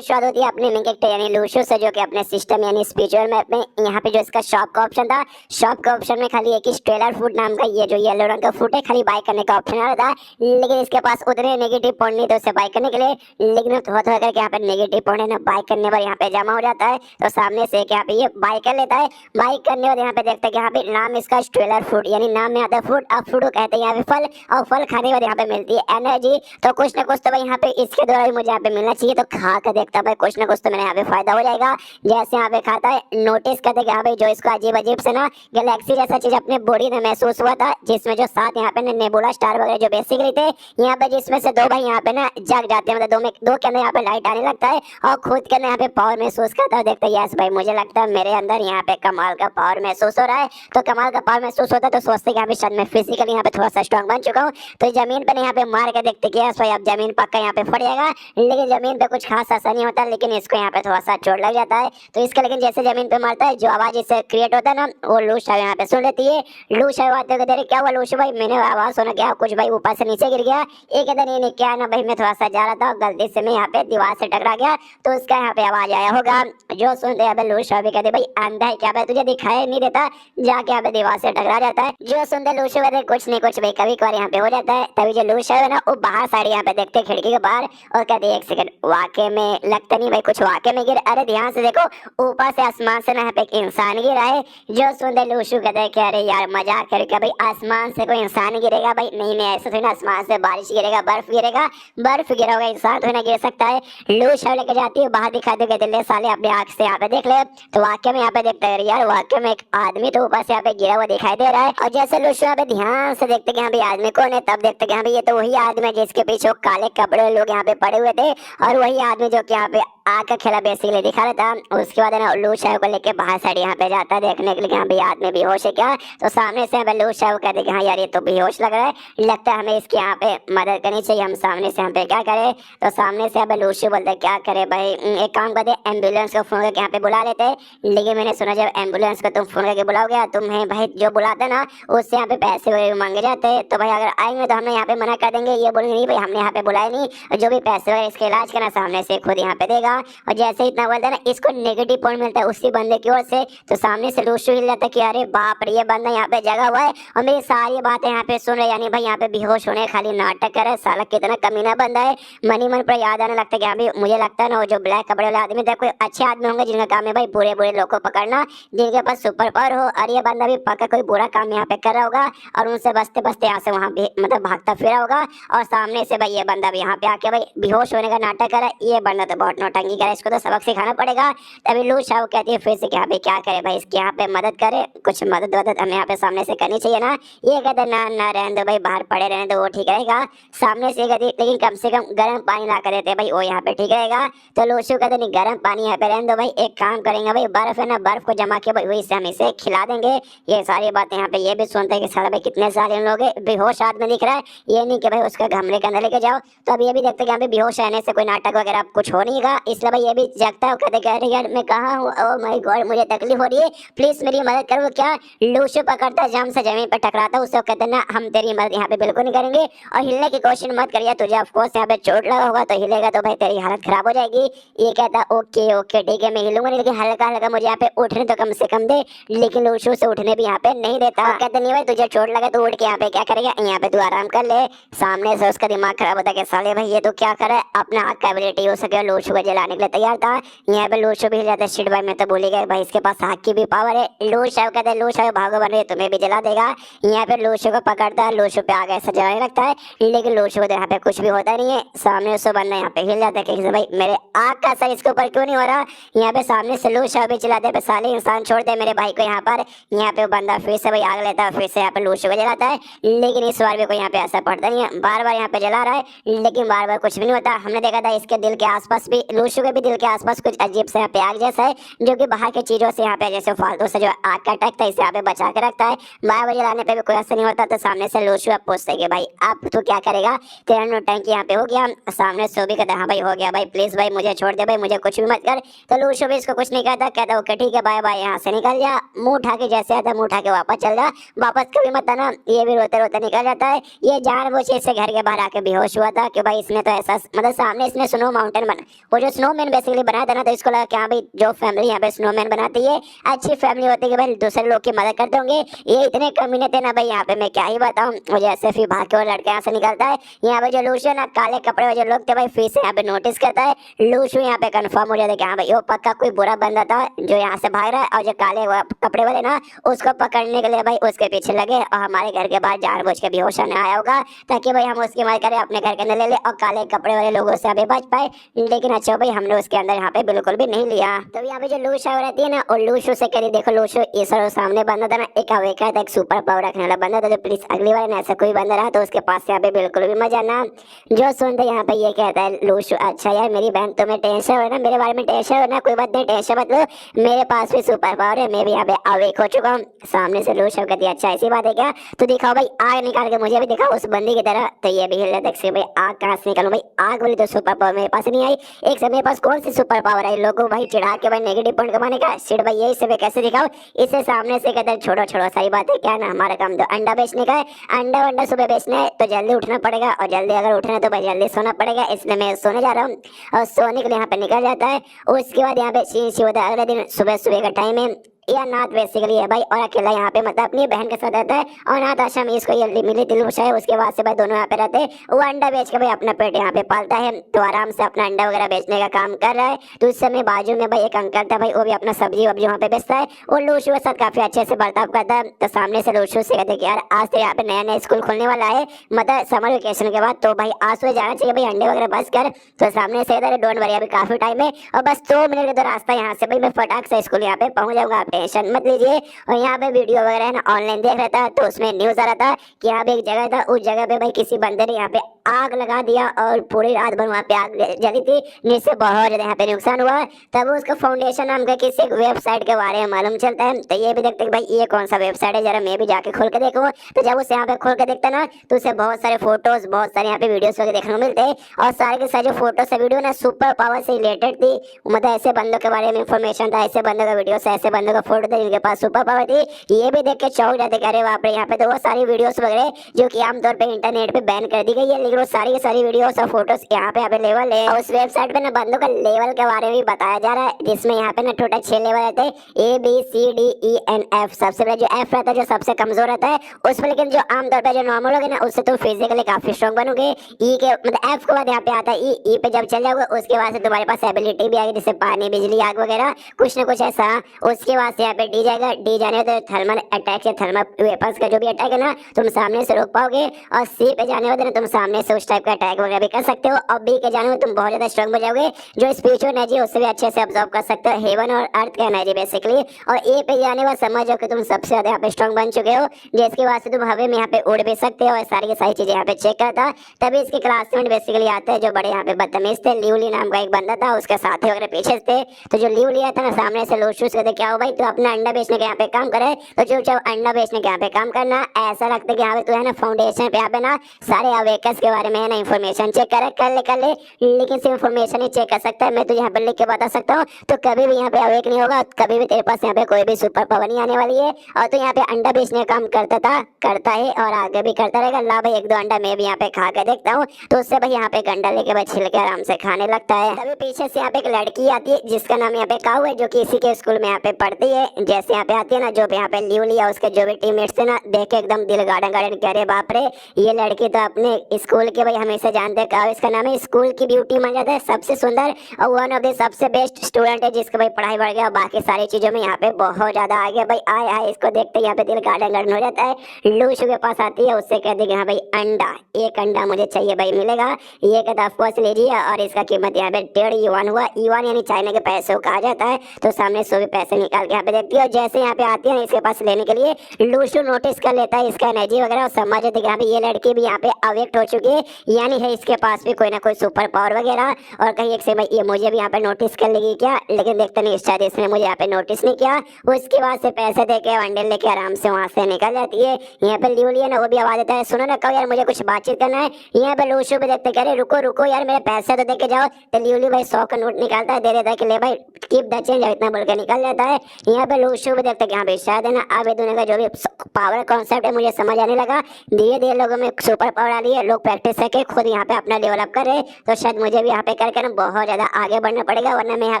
शुरुआत होती है अपने मेन कैरेक्टर यानी लूशियो से, जो कि अपने सिस्टम यानी स्पिरिचुअल मैप में यहाँ पे जो इसका शॉप का ऑप्शन था, शॉप के ऑप्शन में खाली एक ही स्ट्रेलर फूड नाम का ये जो येलो रंग का फूड है खाली बाय करने का ऑप्शन आ रहा था, लेकिन इसके पास उतने नेगेटिव पॉइंट नहीं थे उसे बाय करने के लिए। लेकिन थोड़ा थोड़ा करके यहाँ पे नेगेटिव पॉइंट है ना बाय करने पर यहाँ पे जमा हो जाता है, तो सामने से यहाँ पे ये बाय कर लेता है। बाय करने पर यहाँ पे देखते हैं कि यहाँ पे नाम इसका स्ट्रेलर फूड यानी नाम में आता है फूड, अब फूड को कहते हैं यहाँ पे फल, और फल खाने पर यहाँ पे मिलती है एनर्जी। तो कुछ ना कुछ तो भाई यहाँ पे इसके द्वारा भी मुझे यहाँ पे मिलना चाहिए, तो खा कर देखता भाई कुछ ना कुछ तो मेरा यहाँ पे फायदा हो जाएगा। जैसे यहाँ पे खाता है नोटिस करते कि हाँ भाई जो इसको अजीब अजीब से ना गैलेक्सी जैसा चीज अपने बॉडी में महसूस हुआ था, जिसमें जो 7 यहाँ पे नेबुला स्टार वगैरह जो बेसिकली थे यहाँ पे, जिसमें से 2 भाई यहाँ पे ना जग जाते हैं, मतलब 2 में 2 के अंदर यहाँ पे लाइट आने लगता है और खुद के अंदर यहाँ पे पावर महसूस करता है। देखते यस भाई मुझे लगता है मेरे अंदर यहाँ पे कमाल का पावर महसूस हो रहा है, तो कमाल का पावर महसूस होता है तो सोचते यहाँ पे शायद मैं फिजिकली यहाँ पे थोड़ा सा स्ट्रॉन्ग बन चुका हूँ। तो जमीन पे यहाँ पे मार के देखते कि यस भाई अब जमीन पक्का यहाँ पे फट जाएगा, लेकिन जमीन पे कुछ खास ऐसा नहीं होता, लेकिन इसको यहाँ पे थोड़ा सा चोट लग जाता है। तो इसका लेकिन जैसे जमीन पे मारता है जो आवाज इससे क्रिएट होता है ना, वो लूश यहाँ पे सुन लेती है। लूश आते हुए देख क्या हुआ लूश भाई, मैंने आवाज सुना क्या कुछ भाई ऊपर से नीचे गिर गया। एक इधर नहीं क्या ना भाई, मैं थोड़ा सा जा रहा था गलती से मैं यहाँ पे दीवार से टकरा गया, तो उसका यहाँ पे आवाज आया होगा। जो सुनते यहाँ पे लूश भी कहते भाई अंधा है क्या भाई, तुझे दिखाई नहीं देता, जाके यहाँ पे दीवार से टकरा जाता है। जो सुनते लूश कहते कुछ नहीं कुछ भाई कभी कभार यहाँ पे हो जाता है। तभी जो लूश है ना वो बाहर साड़ी यहाँ पे देखते खिड़की के बाहर और कहते एक सेकंड वाकई में लगता नहीं भाई कुछ वाकई में गिर, अरे ध्यान से देखो ऊपर से आसमान से ना यहाँ पे एक इंसान गिरा है। जो सुनते लूशु कहते हैं कि अरे यार मजाक कर क्या भाई, आसमान से कोई इंसान गिरेगा भाई, नहीं नहीं ऐसा थोड़ी ना, आसमान से बारिश गिरेगा बर्फ गिरेगा, बर्फ गिरा होगा इंसान थोड़ी ना गिर सकता है। लूश लेके जाती है बाहर दिखा दे कहते ले साले अपने आँख से यहाँ पे देख ले, तो वाकई में यहाँ पे देखते हैं यार वाकई में एक आदमी तो ऊपर से यहाँ पे गिरा हुआ दिखाई दे रहा है। और जैसे लूशु यहाँ पे ध्यान से देखते कि यहाँ पे आदमी कौन है, तब देखते कि यहाँ पे ये तो वही आदमी है जिसके पीछे काले कपड़े लोग यहाँ पे पड़े हुए थे, और वही आदमी जो कि यहाँ पे आग का खेला बेसिकली दिखा रहा था। उसके बाद ना लूश को लेके बाहर साइड यहाँ पे जाता है देखने के लिए यहाँ पे आदमी बेहोश है क्या, तो सामने से लूश कहते कि हाँ यार ये तो बेहोश लग रहा है, लगता है हमें इसकी यहाँ पे मदद करनी चाहिए, हम सामने से यहाँ पे क्या करें। तो सामने से लूश बोलते क्या करे भाई, एक काम करते एम्बुलेंस को फोन करके यहाँ पे बुला लेते हैं। लेकिन मैंने सुना जब एम्बुलेंस को तुम फोन करके बुलाओगे तुम्हें भाई जो बुलाते ना उससे यहाँ पे पैसे मांगे जाते हैं, तो भाई अगर आएंगे तो हमने यहाँ पे मना कर देंगे, ये बोलेंगे नहीं भाई हमने यहाँ पे बुलाया नहीं, जो भी पैसे वगैरह इसके इलाज करना सामने से खुद यहाँ पे देगा। और जैसे इतना बोलता है ना इसको नेगेटिव पॉइंट मिलता है उसी बंदे की ओर से, तो सामने से लूशु हिल जाता है कि अरे बाप रे ये बंदा यहाँ पे जगा हुआ है और मेरी सारी बातें यहाँ पे सुन रहे, यानी भाई यहाँ पे बेहोश होने खाली नाटक कर रहा है, साला कितना कमीना बंदा है। मन ही मन पर याद आने लगता है कि अभी मुझे लगता है ना वो जो ब्लैक कपड़े वाले आदमी थे कोई अच्छे आदमी होंगे जिनका काम है भाई बुरे बुरे लोग को पकड़ना, जिनके पास सुपर पावर हो, और ये बंदा भी पक्का कोई बुरा काम यहाँ पे कर रहा होगा और उनसे बचते बचते यहाँ से वहाँ मतलब भागता फिरा होगा। और सामने से भाई ये बंदा भी यहाँ पे आके भाई बेहोश होने का नाटक कर रहा है, ये बंदा तो बहुत नौटंकी करे, इसको तो सबक सिखाना पड़ेगा। तभी लूश वो कहती है फिर से यहाँ पे क्या करे भाई, इसकी यहाँ पे मदद करे, कुछ मदद वदद हमें यहाँ पे सामने से करनी चाहिए ना। ये कहते ना ना रहने दो भाई बाहर पड़े रहने दो वो ठीक रहेगा, सामने से कहती लेकिन कम से कम गर्म पानी ला कर देते भाई वो यहाँ पे ठीक रहेगा। तो लूशु कहते नहीं गर्म पानी यहाँ पे रहने दो भाई, एक काम करेंगे भाई बर्फ है ना बर्फ को जमा के भाई वही से हम इसे खिला देंगे। ये सारी बातें यहाँ पे ये भी सुनते हैं कि साला भाई कितने सारे लोग बेहोश आदमी दिख रहा है, ये नहीं कि भाई उसका कमरे के अंदर लेके जाओ। तो अब ये भी देखते हैं यहाँ पे बेहोश रहने से कोई नाटक वगैरह कुछ हो नहीं गा, इसलिए भाई ये भी जगता है, कहते कह रहे यार मैं कहाँ हूँ, ओ माय गॉड मुझे तकलीफ हो रही है प्लीज मेरी मदद करो। क्या लूशु पकड़ता है जम से जमीन पर टकराता है, उससे कहते ना हम तेरी मदद यहाँ पे बिल्कुल नहीं करेंगे और हिलने की कोशिश मत करिए, तुझे ऑफकोर्स यहाँ पे चोट लगा होगा तो हिलेगा तो भाई तेरी हालत खराब हो जाएगी। ये कहता ओके ओके ठीक है मैं हिलूंगा नहीं, लेकिन हल्का हल्का मुझे यहाँ पे उठने तो कम से कम दे। लेकिन लूशु से उठने भी यहाँ पे नहीं देता, कहते नहीं भाई तुझे चोट लगा तो उठ के यहाँ पे क्या करेगा, यहाँ पे तू आराम कर ले। सामने से उसका दिमाग खराब होता है साले भाई ये तो क्या करे, अपना आग का एबिलिटी हो सके लूशु को जलाने के लिए तैयार था। यहाँ पे लूशु भी हिल जाता है, शिट भाई मैं तो भूल ही गया भाई इसके पास आग की भी पावर है। लूशु कहते लूशु भागो बन रही तुम्हें भी जला देगा। यहाँ पे लूशु को पकड़ता है, लूशु पे आगे ऐसा जलाने लगता है, लेकिन लूशु को यहाँ पे कुछ भी होता नहीं है। सामने उसको बंदा यहाँ पे हिल जाता है कि भाई मेरे आग का असर इसके ऊपर क्यों नहीं हो रहा। यहाँ पे सामने से लूशु भी चिल्लाते हैं साले इंसान छोड़ दे मेरे भाई को यहाँ पर। यहाँ पे बंदा फिर से भाई आग लेता है, फिर से यहाँ पे लूशु को जलाता है, लेकिन इस बार भी कोई यहाँ पे असर पड़ता नहीं है, बार बार यहाँ पे जला रहा है लेकिन बार बार कुछ भी नहीं होता। हमने देखा था इसके दिल के आसपास भी लूशु के भी दिल के आसपास कुछ अजीब से यहाँ पे आग जैसा है, जो कि बाहर की चीजों से यहाँ पे जैसे फालतू से जो आग का अटैक था इसे यहाँ पे बचा के रखता है, बार बार जलाने पे भी कोई असर नहीं होता। तो सामने से लूशु अब पूछते कि भाई अब तू क्या करेगा, तेरा नौटंकी यहाँ पे हो गया। सामने से भी कहता हाँ भाई हो गया भाई प्लीज भाई मुझे छोड़ दे भाई मुझे कुछ भी मत कर। तो लूशु भी इसको कुछ नहीं कहता, कहता ओके ठीक है बाय बाय यहाँ से निकल जा, मुंह उठा के जैसे आता मुंह उठा के वापस चल जा, वापस कभी मत आना। ये भी रोते रोते निकल जाता है। ये जानबूझ के इससे घर के बाहर आके बेहोश हुआ था कि भाई इसने तो ऐसा मतलब सामने इसने स्नो माउंटेन बना, वो जो स्नोमैन बेसिकली बनाया था ना, तो इसको लगा कि हाँ भाई जो फैमिली यहाँ पे स्नोमैन बनाती है अच्छी फैमिली होती है कि भाई दूसरे लोग की मदद करते होंगे। ये इतने कमीने थे ना भाई, यहाँ पे मैं क्या ही बताऊँ। मुझे ऐसे फिर भाग के वो लड़का यहाँ से निकलता है। यहाँ पे जो लूशो ना काले कपड़े वाले जो लोग थे भाई, फिर से यहाँ पे नोटिस करता है। लूशो यहाँ पे कंफर्म हो जाता है कि हाँ भाई वो पक्का कोई बुरा बंदा था जो यहाँ से भाग रहा है, और जो काले कपड़े वाले ना उसको पकड़ने के लिए भाई उसके पीछे लगे, और हमारे घर के बाहर जानबूझ के बेहोश होने आया होगा ताकि भाई हम उसकी मदद करें, अपने घर के अंदर ले ले और काले कपड़े वाले लोगों से अभी बच पाए। लेकिन अच्छा भाई हमने उसके अंदर यहाँ पे बिल्कुल भी नहीं लिया। तो यहाँ पे जो लूशो रहती है ना, और लूशो से करी देखो, लूशो इस और सामने बंदा था ना, एक अवेका था, एक सुपर पावर रखने वाला बंदा था, तो प्लीज अगली बार ऐसा कोई बंदा रहा तो उसके पास यहाँ पे बिल्कुल भी मजा ना। जो सुनते यहाँ पे ये कहता है लूशो, अच्छा यार मेरी बहन तुम्हें टेंशन हो ना, मेरे बारे में टेंशन हो ना, कोई बात नहीं टेंशन मत लो, मेरे पास भी सुपर पावर है, मैं भी यहाँ पे अवेक हो चुका हूँ। सामने से लूशो कहती है अच्छा ऐसी बात है क्या, तो दिखाओ भाई आग निकाल के मुझे भी दिखाओ उस बंदी की तरह। तो ये भी हिल रहा है भाई आग कहाँ से निकालूं भाई, आग वाली तो सुपर पावर मेरे पास नहीं आई, एक से मेरे पास कौन सी सुपर पावर आई, लोगों भाई चिढ़ा के भाई नेगेटिव पॉइंट कमाने का सिर्फ भाई यही से कैसे दिखाओ। इसे सामने से कहते हैं छोड़ो छोड़ो सही बात है क्या ना, हमारा काम तो अंडा बेचने का है, अंडा वंडा सुबह बेचना है तो जल्दी उठना पड़ेगा, और जल्दी अगर उठना है तो भाई जल्दी सोना पड़ेगा, इसलिए मैं सोने जा रहा हूँ। और सोने के लिए यहाँ पे निकल जाता है। उसके बाद यहाँ पे सी होता है, अगले दिन सुबह सुबह का टाइम है, या नाथ बेसिकली है भाई, और अकेला यहाँ पे मतलब अपनी बहन के साथ रहता है, और नाथ आश्रम इसको ये मिली दिलुशा है, उसके बाद से भाई दोनों यहाँ पे रहते हैं। वो अंडा बेच के भाई अपना पेट यहाँ पे पालता है, तो आराम से अपना अंडा वगैरह बेचने का काम कर रहा है। तो उस समय बाजू में भाई एक अंकल था भाई, वो भी अपना सब्जी वब्जी वहाँ पे बेचता है, वो लूशू के साथ काफी अच्छे से बर्ताव करता है। तो सामने से लूशू से कहते यार आज तो यहाँ पे नया नया स्कूल खुलने वाला है, मतलब समर वेकेशन के बाद, तो भाई आज सुबह जाना चाहिए भाई अंडे वगैरह बस कर। तो सामने से डोंट वरी अभी काफी टाइम है, और बस 2 मिनट का तो रास्ता यहाँ से भाई, मैं फटाक से स्कूल यहाँ पे पहुंच जाऊंगा, आप टेंशन मत लीजिए। और यहाँ पे वीडियो वगैरह है ना ऑनलाइन देख रहा था, तो उसमें न्यूज आ रहा था कि यहाँ पे एक जगह था, उस जगह पे भाई किसी बंदे ने यहाँ पे आग लगा दिया, और पूरी रात भर वहाँ पे आग जली थी, जिससे बहुत ज्यादा यहाँ पे नुकसान हुआ। तब उसको फाउंडेशन नाम का किसी वेबसाइट के बारे में मालूम चलता है। तो ये भी देखते हैं भाई ये कौन सा वेबसाइट है, जरा मैं भी जाके खोल के देखूँ। तो जब उसे यहाँ पे खोल के देखता ना, तो उसे बहुत सारे फोटोज, बहुत सारे यहाँ पे वीडियोस वगैरह देखने को मिलते हैं, और सारे के सारे जो फोटो से वीडियो ना सुपर पावर से रिलेटेड थी, मतलब ऐसे बंदों के बारे में इंफॉर्मेशन था, ऐसे बंदों का वीडियो से, ऐसे बंदों का फोटो था जिनके पास सुपर पावर थी। ये भी देख के चौंक जाते कि अरे बाप रे, यहाँ पे तो वो सारी वीडियोस वगैरह जो कि आमतौर पे इंटरनेट पे बैन कर दी गई है, लेकिन वो सारी की सारी वीडियोस और फोटोस यहाँ पे अवेलेबल है। और उस वेबसाइट पे ना बंदों का लेवल के बारे में भी बताया जा रहा है, जिसमें यहाँ पे ना टोटल 6 लेवल रहते हैं, ABCDENF। सबसे पहले जो F रहता है जो सबसे कमजोर रहता है उसमें, लेकिन जो आमतौर पे जो नॉर्मल होगे ना उससे तुम फिजिकली काफी स्ट्रॉन्ग बनोगे। E के मतलब F के बाद यहाँ पे आता है E पे जब चल जाओगे उसके बाद से तुम्हारे पास एबिलिटी भी आएगी, जैसे पानी बिजली आग वगैरह कुछ ना कुछ ऐसा। उसके बाद से यहाँ पे D जाएगा, D जाने तो थर्मल अटैक या थर्मल वेपन्स का जो भी अटैक है ना तुम सामने से रोक पाओगे। और C पे जाने वाले ना तुम सामने से उस टाइप का अटैक वगैरह भी कर सकते हो। और B के जाने में तुम बहुत ज्यादा स्ट्रॉन्ग बन जाओगे, जो स्पिरिचुअल एनर्जी है उससे भी अच्छे से अब्सॉर्ब कर सकते हो, हेवन और अर्थ का एनर्जी बेसिकली। और A पे जाने बाद समझो कि तुम सबसे ज्यादा यहाँ पे स्ट्रॉन्ग बन चुके हो, जिसकी वजह से तुम हवे में यहाँ पे उड़ भी सकते हो, और सारी की सारी चीजें यहाँ पे चेक करता। तभी इसके क्लासमेट बेसिकली आते हैं जो बड़े यहाँ पे बदतमीज थे, लिवली नाम का एक बंदा था, उसके साथी वगैरह पीछे थे। तो जो लिवली आता ना सामने से लोशूस कहते क्या हो भाई तो अपना अंडा बेचने के यहाँ पे काम करे, तो चुपचाप अंडा बेचने के यहाँ पे काम करना। ऐसा लगता है कि यहाँ पे तू है ना फाउंडेशन पे यहाँ पे ना सारे अवेकस के बारे में है ना इन्फॉर्मेशन चेक कर ले, लेकिन सिर्फ इन्फॉर्मेशन ही चेक कर सकता है, मैं तुझे यहाँ पे लिख के बता सकता हूँ। तो कभी भी यहाँ पे अवेक नहीं होगा, कभी भी तेरे पास यहाँ पे कोई भी सुपर पावर नहीं आने वाली है। और तो यहाँ पे अंडा बेचने का काम करता था, करता है और आगे भी करता रहेगा। ला भाई 1-2 अंडा मैं भी यहाँ पे खा के देखता हूँ, तो उससे भाई यहाँ पे एक अंडा लेके भाई छिल के आराम से खाने लगता है। तभी पीछे से यहाँ पे एक लड़की आती है जिसका नाम यहाँ पे काऊ है, जो कि इसी के स्कूल में यहाँ पे पढ़ती है। जैसे यहाँ पे आती है ना, जो यहाँ पे लिव लिया उसके जो भी टीममेट्स थे ना, देख के एकदम दिल गार्डन गार्डन कह रहे बाप रे ये लड़की तो अपने स्कूल के भाई हमेशा जानते हैं, इसका नाम है स्कूल की ब्यूटी मान जाता है, सबसे सुंदर और वन ऑफ द सबसे बेस्ट स्टूडेंट है, जिसका भाई पढ़ाई बढ़ गया और बाकी सारी चीजों में यहाँ पे बहुत ज्यादा आगे भाई आए इसको देखते यहाँ पे दिल गार्डन गार्डन हो जाता है। लूशू के पास आती है, उससे कहती है हाँ भाई अंडा, एक अंडा मुझे चाहिए भाई मिलेगा। ये कहता ऑफकोर्स लीजिए, और इसका कीमत यहाँ पे 1.5 युआन हुआ, युआन यानी चाइना के पैसे को कहा जाता है। तो सामने सो भी पैसे निकाल के यहाँ पे देखती है, और जैसे यहाँ पे आती है इसके पास लेने के लिए लूशू नोटिस कर लेता है इसका एनर्जी वगैरह, और समझ जाते हैं ये लड़की भी यहाँ पे अवेक्ट हो चुकी है, यानी है इसके पास भी कोई ना कोई सुपर पावर वगैरह। और कहीं एक से भाई ये मुझे भी यहाँ पे नोटिस कर लेगी क्या, लेकिन देखते नहीं शायद इसने मुझे यहाँ पे नोटिस नहीं किया। उसके बाद से पैसे देके अंडे लेके आराम से वहाँ से निकल जाती है। यहाँ पे लिवली है ना, वो भी आवाज देता है सुनो ना कहो यार मुझे कुछ बातचीत करना है। यहाँ पे लूशू पे देखते कह रहे रुको रुको यार मेरे पैसे तो देके जाओ। तो लिवली भाई 100 का नोट निकालता है, दे देता है कि ले भाई कीप द चेंज, इतना बोल के निकल जाता है। यहाँ पे लूशू भी देखते यहाँ पे शायद है ना अब दुनिया का जो भी पावर कॉन्सेप्ट है मुझे समझ आने लगा, धीरे धीरे लोगों में सुपर पावर आ रही है, लोग प्रैक्टिस करके खुद यहाँ पे अपना डेवलप करे, तो शायद मुझे भी यहाँ पे करके ना बहुत ज़्यादा आगे बढ़ना पड़ेगा, वरना मैं यहाँ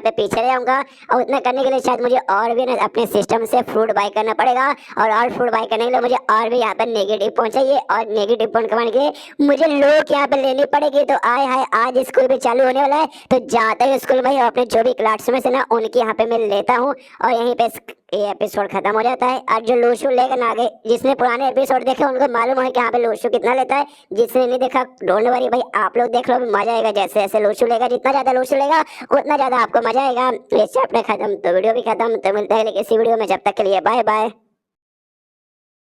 पे पीछे रह जाऊँगा। और उतना करने के लिए शायद मुझे और भी ना अपने सिस्टम से फ्रूट बाय करना पड़ेगा, और फ्रूट बाय करने के लिए मुझे और भी यहाँ पे नेगेटिव पॉइंट चाहिए, और नेगेटिव पॉइंट कमाने के लिए मुझे लोग यहाँ पे लेनी पड़ेगी। तो आए हाय आज स्कूल भी चालू होने वाला है, तो जाते ही स्कूल में अपने जो भी क्लासमेट्स है ना उनकी यहाँ पे मैं लेता हूँ, और यहीं पे ये एपिसोड खत्म हो जाता है। और जो लूशू लेकर आगे, जिसने पुराने एपिसोड देखे उनको मालूम है कि यहाँ पे लूशू कितना लेता है, जिसने नहीं देखा डोंट वरी भाई, आप लोग देख लो, मजा आएगा। जैसे जैसे लूशू लेगा, जितना ज्यादा लूशू लेगा उतना ज्यादा आपको मजा आएगा। ये चैप्टर खत्म तो वीडियो भी खत्म, तो मिलते हैं इसी वीडियो में, जब तक के लिए बाय बाय।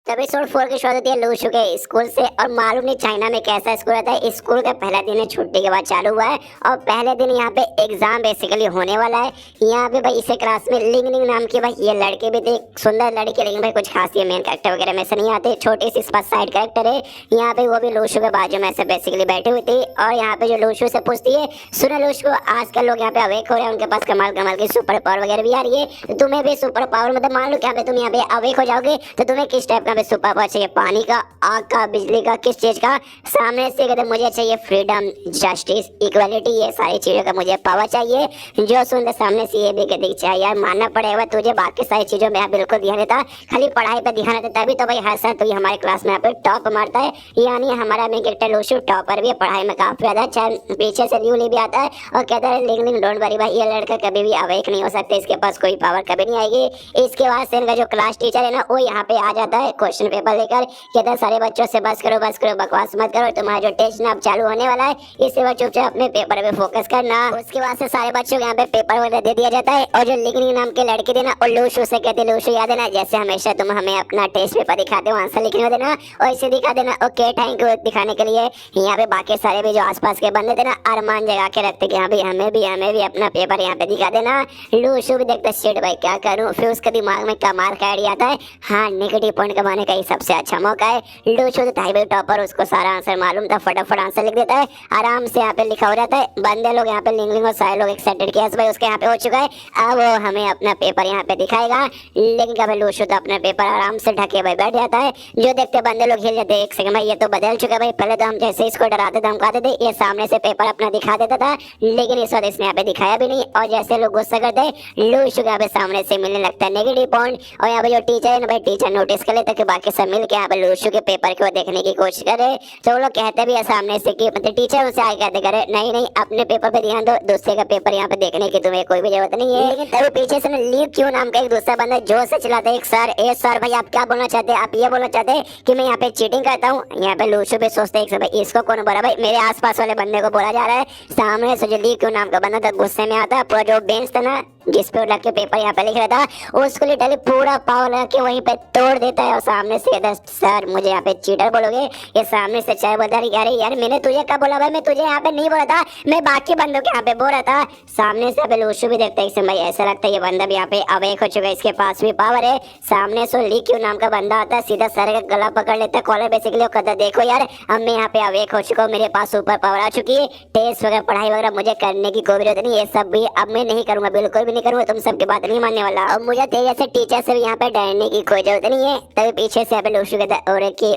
एपिसोड 4 की शुरुआत होती है लूशू के स्कूल से, और मालूम नहीं चाइना में कैसा स्कूल रहता है। स्कूल का पहला दिन है, छुट्टी के बाद चालू हुआ है, और पहले दिन यहाँ पे एग्जाम बेसिकली होने वाला है। यहाँ पे भाई इसे क्लास में लिंग लिंग नाम की भाई ये लड़के भी थे, सुंदर लड़के, लेकिन भाई कुछ खास ये मेन कैरेक्टर वगैरह में से नहीं आते, छोटी सी साइड कैरेक्टर है। यहाँ पे वो भी लूशू के बाजू में ऐसे बेसिकली बैठी हुई थी, और यहाँ पे जो लूशू से पूछती है, सुनो लूशू, आजकल लोग यहाँ पे अवेक हो रहे हैं, उनके पास कमाल कमाल की सुपर पावर वगैरह भी आ रही है, तो तुम्हें भी सुपर पावर, मतलब मान लो क्या तुम यहाँ पे अवेक हो जाओगे, तो तुम्हें किस टाइप का सुपर पावर चाहिए? पानी का, आग का, बिजली का, किस चीज का? सामने से कहते मुझे चाहिए फ्रीडम, जस्टिस, इक्वालिटी, ये सारी चीजों का मुझे पावर चाहिए। जो सुनते सामने से ये भी कहते चाहिए यार मानना पड़ेगा तुझे, बाकी सारी चीजों में बिल्कुल ध्यान देता, खाली पढ़ाई पर ध्यान देता, तभी तो भाई हर साल तो ये हमारे क्लास में यहाँ पे टॉप मारता है। यानी हमारा मेन कैरेक्टर लूशू टॉपर भी है, पढ़ाई में काफी ज्यादा अच्छा, पीछे से ल्यू भी आता है और कहता है लिंग लिंग डोंट वरी भाई, ये लड़का कभी भी अवेक नहीं हो सकता, इसके पास कोई पावर कभी नहीं आएगी। इसके बाद से इनका जो क्लास टीचर है ना वो यहाँ पे आ जाता है क्वेश्चन पेपर लेकर, कहता है सारे बच्चों से बस करो, बकवास मत करो, तुम्हारा जो टेस्ट ना अब चालू होने वाला है, इससे बाद चुपचाप अपने पेपर पे फोकस करना। उसके बाद से सारे बच्चों को यहाँ पे पेपर वगैरह दे दिया जाता है, और जो लिंग नाम के लड़के देना और लूशू से कहते लूशू याद है ना, जैसे हमेशा तुम हमें अपना टेस्ट पेपर दिखाते हो, आंसर लिखने में देना और इसे दिखा देना। ओके थैंक यू दिखाने के लिए। यहाँ पे बाकी सारे भी जो आसपास के बंदे थे ना अरमान जगा के रखते कि हाँ भाई हमें भी अपना पेपर यहाँ पे दिखा देना। लूशू भी देखता शिट भाई क्या करूँ, फिर उसके दिमाग में कमाल का आइडिया आता है, हाँ नेगेटिव पॉइंट कमाने का ही सबसे अच्छा मौका है। लूशू था भाई टॉपर, उसको सारा आंसर मालूम था, फटाफट आंसर लिख देता है, आराम से यहाँ पे लिखा हो जाता है। बंदे लोग यहाँ पे लिंग और सारे लोग एक्साइटेड किया भाई उसके यहाँ पे हो चुका है, अब वो हमें अपना पेपर यहाँ पे दिखाएगा। लेकिन कभी लूशू तो अपना पेपर आराम से ढके भाई बैठ जाता है, जो देखते बंदे लोग हिल जाते, एक सेकंड भाई ये तो बदल चुका है भाई, पहले तो हम जैसे इसको डराते धमकाते थे ये सामने से पेपर अपना दिखा देता था, लेकिन इस वक्त इसने यहाँ पे दिखाया भी नहीं। और जैसे लोग गुस्सा करते लूशू यहाँ पे सामने से मिलने लगता है नेगेटिव पॉइंट, और यहाँ पे जो टीचर है ना भाई टीचर नोटिस कर लेता कि बाकी सब मिल के यहाँ पे लूशू के पेपर को देखने की कोशिश करे, तो वो लोग कहते भी है सामने से कि मतलब टीचर उनसे आगे कहते करे नहीं अपने पेपर पे ध्यान दो, दूसरे का पेपर यहाँ पे देखने की तुम्हें कोई भी जरूरत नहीं है। लेकिन तभी पीछे से लीव क्यों नाम का एक दूसरा बंदा जोर से चिल्लाता है, एक सर ए सर भाई आप क्या बोलना चाहते हैं, आप ये बोलना चाहते हैं कि मैं यहाँ पे चीटिंग करता हूँ? यहाँ पे लूशू भी सोचते हैं भाई इसको कौन बोला, भाई मेरे आसपास वाले बंदे को बोला जा रहा है। सामने से जो लीव क्यों नाम का बंदा था गुस्से में आता है, पूरा जो बेंच था ना जिसपे लग के पेपर यहाँ पे लिख रहा था उसको लिटरली पूरा पावर लगा के वहीं पे तोड़ देता है, और सामने से कहता है सर मुझे यहाँ पे चीटर बोलोगे? ये सामने से चाय बोलता है अरे यार मैंने तुझे कब बोला भाई, मैं तुझे यहाँ पे नहीं बोला था, मैं बाकी बंदों के यहाँ पे बोल रहा था। सामने से अभी लूशू भी देखता है भाई ऐसा लगता है ये बंदा भी यहाँ पे अवेक हो चुका है, इसके पास भी पावर है। सामने से ली क्यों नाम का बंदा आता है, सीधा सर का गला पकड़ लेता है कॉलर बेसिकली, कहता देखो यार अब मैं यहाँ पे अवेक हो चुका हूँ, मेरे पास सुपर पावर आ चुकी है, टेस्ट वगैरह पढ़ाई वगैरह मुझे करने की कोई जरूरत नहीं, ये सब भी अब मैं नहीं करूंगा, बिल्कुल भी नहीं करूंगा, तुम सबके बात नहीं मानने वाला, और मुझे तेरे जैसे टीचर से भी यहाँ पे डरने की कोई जरूरत नहीं है। तभी पीछे से यहाँ पे लूशू कहता है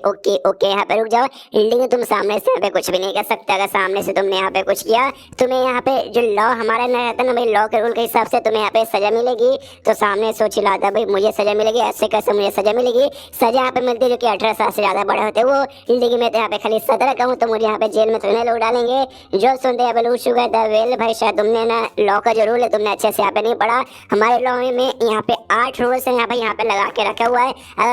ओके यहाँ पे रुक जाओ, लेकिन तुम सामने से यहाँ पे कुछ भी नहीं कर सकते, अगर सामने से तुमने यहाँ पे कुछ किया तुम्हें यहाँ पे जो लॉ हमारा ना रहता ना भाई, लॉ के रूल के हिसाब से तुम्हें यहाँ पे सजा मिलेगी। तो सामने सोच चिल्लाता भाई मुझे सजा मिलेगी, ऐसे कैसे मुझे सजा मिलेगी? सजा यहाँ पे मिलती है जो कि 18 साल से ज्यादा बड़े होते वो, लेकिन मैं तो यहाँ पे खाली 17 का हूँ, तो मुझे यहाँ पे जेल में थोड़े लोग डालेंगे। जो सुनते यहाँ पे लूशू कहता है वेल भाई शायद तुमने ना लॉ का जो रूल है तुमने अच्छे से यहाँ पे नहीं पढ़ा, हमारे लॉ में यहाँ पे 8 रूल्स है यहाँ पे लगा के रखा हुआ है,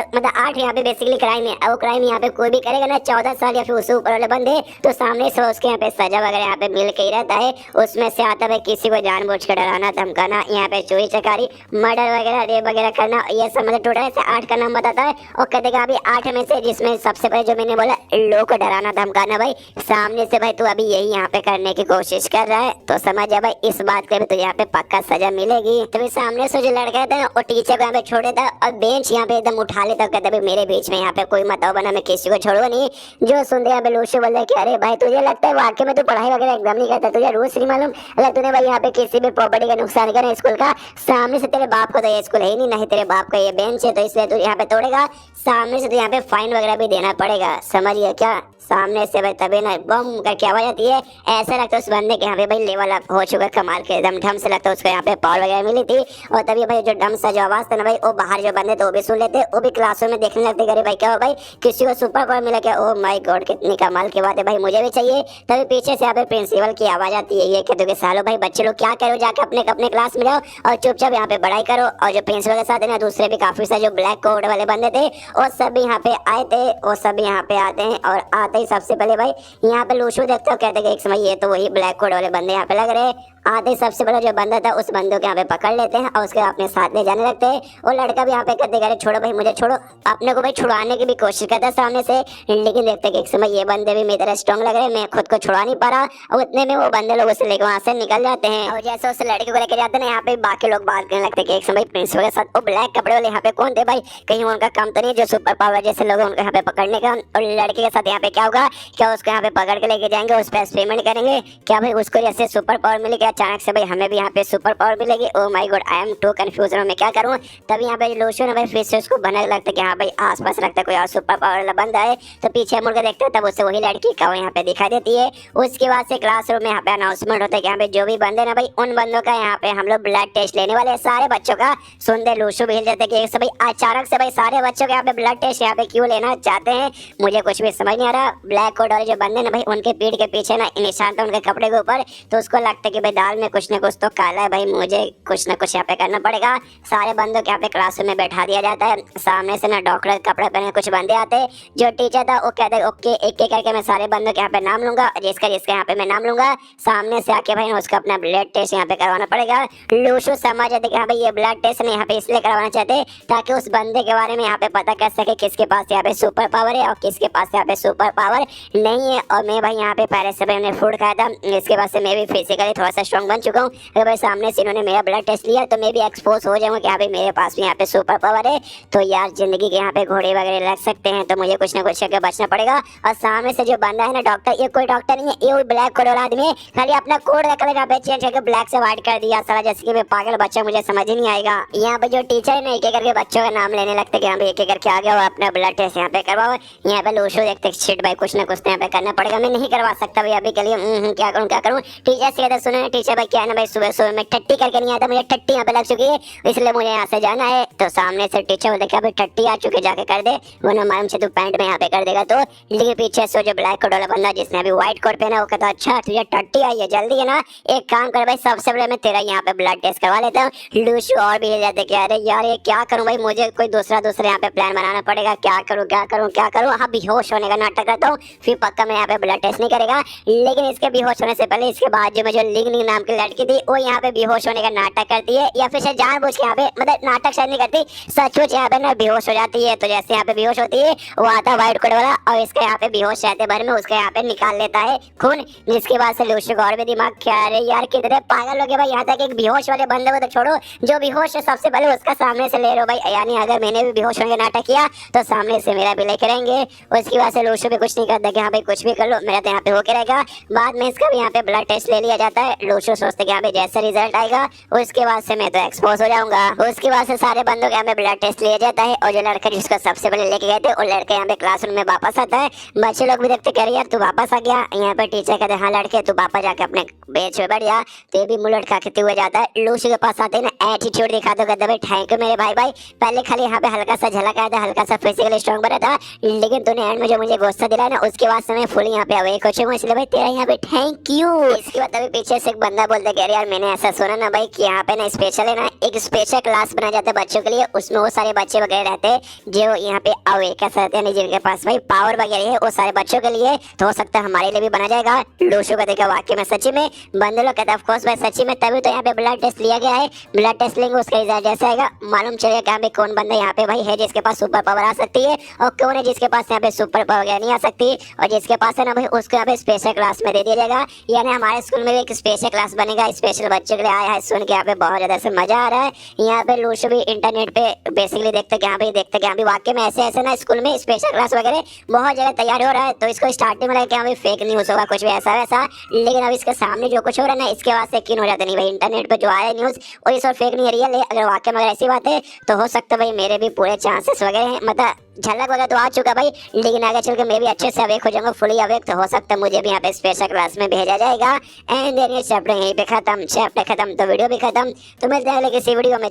मतलब 8 यहाँ पे बेसिकली क्राइम है, और क्राइम यहाँ पे कोई भी करेगा ना 14 साल या फिर उससे ऊपर वाले बंदे, तो सामने से उसके यहाँ पे सजा वगैरह यहाँ पे मिल के ही रहता है। उसमें से आता है किसी को जानबूझ कर डराना धमकाना, यहाँ पे चोरी चकारी मर्डर वगैरह रेप वगैरह करना, ये सब मतलब टोटल से 8 का नाम बताता है, और कहते हैं अभी 8 में से जिसमें सबसे पहले जो मैंने बोला लोग को डराना धमकाना, भाई सामने से भाई तू अभी यही यहाँ पे करने की कोशिश कर रहा है, तो समझ जा भाई इस बात के भी तुझे यहाँ पे पक्का सजा मिलेगी। तभी सामने से जो लड़का था वो टीचर को यहाँ पे छोड़ देता और बेंच यहाँ पे एकदम उठा लेता, कहता भाई मेरे बीच में यहाँ पे कोई मत आओ, बना मैं किसी को छोड़ूंगा नहीं। जो सुनते यहाँ पे लूशो बोलता है कि अरे भाई तुझे लगता है वाकई में तू पढ़ाई वगैरह एकदम नहीं करता, तुझे रूल्स नहीं मालूम, अगर तूने भाई यहाँ पे किसी भी प्रॉपर्टी का नुकसान करा स्कूल का, सामने से तेरे बाप को तो ये स्कूल है ही नहीं तेरे बाप का ये बेंच है, तो इसलिए तू यहाँ पे तोड़ेगा, सामने से तो यहाँ पे फाइन वगैरह भी देना पड़ेगा, समझिए क्या। सामने से भाई तभी ना बम करके आवाज आती है। ऐसा लगता है उस बंदे के यहाँ पे भाई लेवल अप हो चुका, कमाल के एकदम ढंग से लगता है उसको यहाँ पे पावर वगैरह मिली थी। और तभी भाई जो ढंग सा जो आवाज था ना भाई, वो बाहर जो बंदे थे वो भी सुन लेते, वो भी क्लासरूम में देखने लगते, अरे भाई क्या हो भाई किसी को सुपर पावर मिला क्या, ओ माय गॉड कितनी कमाल की बात है भाई, मुझे भी चाहिए। तभी पीछे से यहाँ पे प्रिंसिपल की आवाज आती है, ये कहते कि सालो भाई बच्चे लोग क्या करो, जाके अपने अपने क्लास में जाओ और चुपचाप यहाँ पे पढ़ाई करो। और जो प्रिंसिपल के साथ है ना दूसरे भी काफी सारे जो ब्लैक कोट वाले बंदे थे वो सब भी यहाँ पे आए थे, वो सब भी यहाँ पे आते हैं। और आते ही सबसे पहले भाई यहाँ पे लूशो देखते हो, कहते एक समय ये तो वही ब्लैक कोट वाले बंदे यहाँ पे लग रहे हैं। आते ही सबसे बड़ा जो बंदा था उस बंदे को यहाँ पे पकड़ लेते हैं और उसके अपने साथ ले जाने लगते हैं। वो लड़का भी यहाँ पे कहते अरे छोड़ो भाई मुझे छोड़ो, अपने को भाई छुड़ाने की भी कोशिश करता है सामने से, लेकिन देखते कि एक समय ये बंदे भी मेरी तरह स्ट्रॉन्ग लग रहे हैं, मैं खुद को छुड़ा नहीं पा रहा। और उतने में वो बंदे लोग उसे लेकर वहां से निकल जाते हैं। और जैसे उस लड़के को लेकर जाते हैं यहाँ पे बाकी लोग बात करने लगते हैं एक समय प्रिंसिपल के साथ, वो ब्लैक कपड़े वाले यहाँ पे कौन थे भाई, कहीं उनका काम तो नहीं जो सुपर पावर जैसे लोग उनको यहाँ पे पकड़ने का। और लड़के के साथ यहाँ पे क्या होगा, क्या उसको यहाँ पे पकड़ के लेके जाएंगे, उस पर एक्सपेरिमेंट करेंगे, क्या भाई उसको जैसे सुपर पावर मिलेगी अचानक से भाई हमें भी यहाँ पे सुपर पावर मिलेगी। Oh my God I am too confuse, मैं क्या करूँ। तभी यहाँ पे लूशो ने भाई फिर से उसको बनाने लगता है कि हाँ भाई आसपास लगता है कोई और सुपर पावर वाला बंदा है। तो पीछे मुड़ के देखते हैं तब उससे वही लड़की का यहाँ पे दिखाई देती है। उसके बाद से क्लासरूम में यहाँ पे अनाउंसमेंट होता है कि यहाँ पे जो भी बंदे ना भाई उन बंदों का यहाँ पे हम लोग ब्लड टेस्ट लेने वाले सारे बच्चों का। सुनते लूशो भी हिल जाते कि भाई अचानक से भाई सारे बच्चों के यहाँ पे ब्लड टेस्ट यहाँ पे क्यों लेना चाहते हैं, मुझे कुछ भी समझ नहीं आ रहा। ब्लैक कोट वाले जो बंदे ना भाई उनके पीठ के पीछे ना निशान था उनके कपड़े के ऊपर, तो उसको लगता है कि भाई दाल में कुछ ना कुछ तो काला है भाई, मुझे कुछ ना कुछ यहाँ पे करना पड़ेगा। सारे बंदों को यहाँ पे क्लासरूम में बैठा दिया जाता है। सामने से ना डॉक्टर कपड़े पहने कुछ बंदे आते हैं। जो टीचर था वो कहते हैं ओके एक एक करके मैं सारे बंदों के यहाँ पे नाम लूंगा, जिसका जिसका यहाँ पे मैं नाम लूंगा सामने से आके भाई उसका अपना ब्लड टेस्ट यहाँ पे करवाना पड़ेगा। लूशो समझ जाते कि हाँ भाई ये ब्लड टेस्ट नहीं यहाँ पे इसलिए करवाना चाहते ताकि उस बंदे के बारे में यहाँ पे पता कर सके किसके पास यहाँ पे सुपर पावर है और किसके पास यहाँ पे सुपर पावर नहीं है। और मैं भाई यहाँ पे पहले से मैंने फूड खाया था, इसके बाद से मैं भी फिजिकली थोड़ा सा स्ट्रॉन्ग बन चुका हूँ। अगर भाई सामने से इन्होंने मेरा ब्लड टेस्ट लिया तो मैं भी एक्सपोज हो जाऊंगा कि हाँ भाई मेरे पास भी यहाँ पे सुपर पावर है। तो यार जिंदगी के यहाँ पे घोड़े वगैरह लग सकते हैं, तो मुझे कुछ ना कुछ करके बचना पड़ेगा। और सामने से जो बंदा है ना डॉक्टर, ये कोई डॉक्टर नहीं है, ये ब्लैक कोट वाला आदमी है, खाली अपना कोड का कलर यहाँ पे चेंज करके ब्लैक से व्हाइट कर दिया साला, जैसे कि मैं पागल बच्चा, मुझे समझ ही नहीं आएगा। यहाँ पे जो टीचर है ना एक एक करके बच्चों का नाम लेने लगते कि यहाँ पे एक एक करके आ गया और अपना ब्लड टेस्ट यहाँ पे करवाओ। यहाँ पे लूशो देखते शिट भाई कुछ ना कुछ यहाँ पे करना पड़ेगा, मैं नहीं करवा सकता भाई अभी के लिए, क्या करूँ। टीचर से कहते सुने टीचर भाई क्या है ना भाई सुबह सुबह में टट्टी करके नहीं आता, मुझे टट्टी यहाँ पे लग चुकी है इसलिए मुझे यहाँ से जाना है। तो सामने से टीचर बोलते क्या भाई टट्टी आ चुकी जाके कर दे, वरना मालूम से तू पैंट में यहाँ पे कर देगा। तो लेकिन पीछे से जो ब्लैक कोट वाला बंदा जिसने अभी व्हाइट कोट पहना वो कहता अच्छा तुझे टट्टी आई है, जल्दी है ना एक काम कर भाई सबसे पहले मैं तेरा यहाँ पे ब्लड टेस्ट करवा लेता हूँ। लूशो और भी हिल जाते कि अरे यार ये क्या करूँ भाई, मुझे कोई दूसरा यहाँ पे प्लान बनाना पड़ेगा, क्या करूँ। हाँ बेहोश होने का नाटक करता हूँ फिर पक्का मैं यहाँ पे ब्लड टेस्ट नहीं करेगा। लेकिन इसके बेहोश होने से पहले इसके बाद जो मुझे लिंग नाम की लड़की थी वो यहाँ पे बेहोश होने का नाटक करती है, या फिर शायद जानबूझ के यहाँ पे मतलब नाटक शायद नहीं करती, सचमुच यहाँ पे ना बेहोश हो जाती है। तो जैसे यहाँ पे बेहोश होती है वो आता व्हाइट कोट वाला और इसका यहाँ पे बेहोश रहते भर में उसका यहाँ पे निकाल लेता है खून, जिसके बाद से लूशो और भी दिमाग क्या अरे यार कितने पागल हो गए भाई, यहाँ तक एक बेहोश वाले बंदे को तो छोड़ो, जो बेहोश है सबसे पहले उसका सामने से ले लो भाई, यानी अगर मैंने भी बेहोश होने का नाटक किया तो सामने से मेरा भी लेके रहेंगे। उसके बाद से लूशो भी कुछ नहीं करता कि हाँ भाई कुछ भी कर लो मेरा तो यहाँ पे होके रहेगा। बाद में इसका भी यहाँ पे ब्लड टेस्ट ले लिया जाता है। लूशो सोचते कि यहाँ पे जैसा रिजल्ट आएगा उसके बाद से मैं तो एक्सपोज हो जाऊंगा। उसके बाद से सारे बंदों के यहाँ पे ब्लड टेस्ट लिया जाता है और जो लड़का जिसको सबसे पहले लेके गए थे वो लड़का यहाँ पे क्लासरूम में वापस आता है। बच्चे लोग भी देखते कह रहे यार तू वापस आ गया, यहाँ पे टीचर कहते हाँ लड़के तू वापस जाके अपने बेंच पे बैठ जा, तो ये भी मुंह लटका के हुए जाता है। लूशो के पास आते हैं ना एटीट्यूड दिखा दो, कहते भाई थैंक यू मेरे भाई पहले खाली यहाँ पे हल्का सा झलक आया था, हल्का सा फिजिकली स्ट्रॉन्ग बना था, लेकिन तूने एंड में जो मुझे गुस्सा दिलाया ना उसके बाद से मैं फुल यहाँ पे अवेक हो चुका हूँ, इसलिए भाई तेरा यहाँ पे थैंक यू। इसके बाद अभी पीछे से एक बंदा बोलता है यार मैंने ऐसा सुना ना भाई कि यहाँ पे ना स्पेशल है ना एक स्पेशल क्लास बनाया जाता है बच्चों के लिए, उसमें वो सारे बच्चे वगैरह रहते हैं जो यहाँ पे अवेक रहते हैं, जिनके पास भाई पावर वगैरह है वो सारे बच्चों के लिए, तो हो सकता है हमारे लिए भी बना जाएगा। लूशो को देखा वाकई में सच्ची में, बंदे लोग कहते हैं ऑफ कोर्स भाई सच्ची में, तभी तो यहाँ पे ब्लड टेस्ट लिया गया है, ब्लड टेस्ट लेंगे उसका रिजल्ट जैसे आएगा मालूम चलेगा कि यहाँ पे कौन बंदा यहाँ पे भाई है जिसके पास सुपर पावर आ सकती है और कौन है जिसके पास यहाँ पे सुपर पावर नहीं आ सकती, और जिसके पास है ना भाई उसको यहाँ पे स्पेशल क्लास में दे दिया जाएगा। यानी हमारे स्कूल में भी एक स्पेशल क्लास बनेगा स्पेशल बच्चे के लिए आया है, सुन के यहाँ पे बहुत ज्यादा से मजा आ रहा है। यहाँ पे लूशो भी इंटरनेट पे बेसिकली देखते कि यहाँ पे वाकई में ऐसे ऐसे ना स्कूल में स्पेशल क्लास वगैरह बहुत जगह तैयार हो रहा है। तो इसको स्टार्टिंग में लगा कि हाँ भाई फेक न्यूज होगा कुछ भी ऐसा वैसा, लेकिन अब इसके सामने जो कुछ हो रहा है ना इसके बाद से यकीन हो जाता नहीं भाई इंटरनेट पे जो आया न्यूज और इस और फेक नहीं रियल है। अगर वाकई में ऐसी बात है तो हो सकता है भाई मेरे भी पूरे चांसेस वगैरह हैं, मतलब झलक वगैरह तो आ चुका भाई, लेकिन आगे चल के मैं भी अच्छे से अवेक हो जाऊंगा, फुली अवेक, तो हो सकता है मुझे भी यहाँ पे स्पेशल क्लास में भेजा जाएगा। एंड देन ये चैप्टर यहीं पे खत्म, चैप्टर खत्म तो वीडियो भी खत्म। तो मिलते हैं अगले किसी वीडियो में।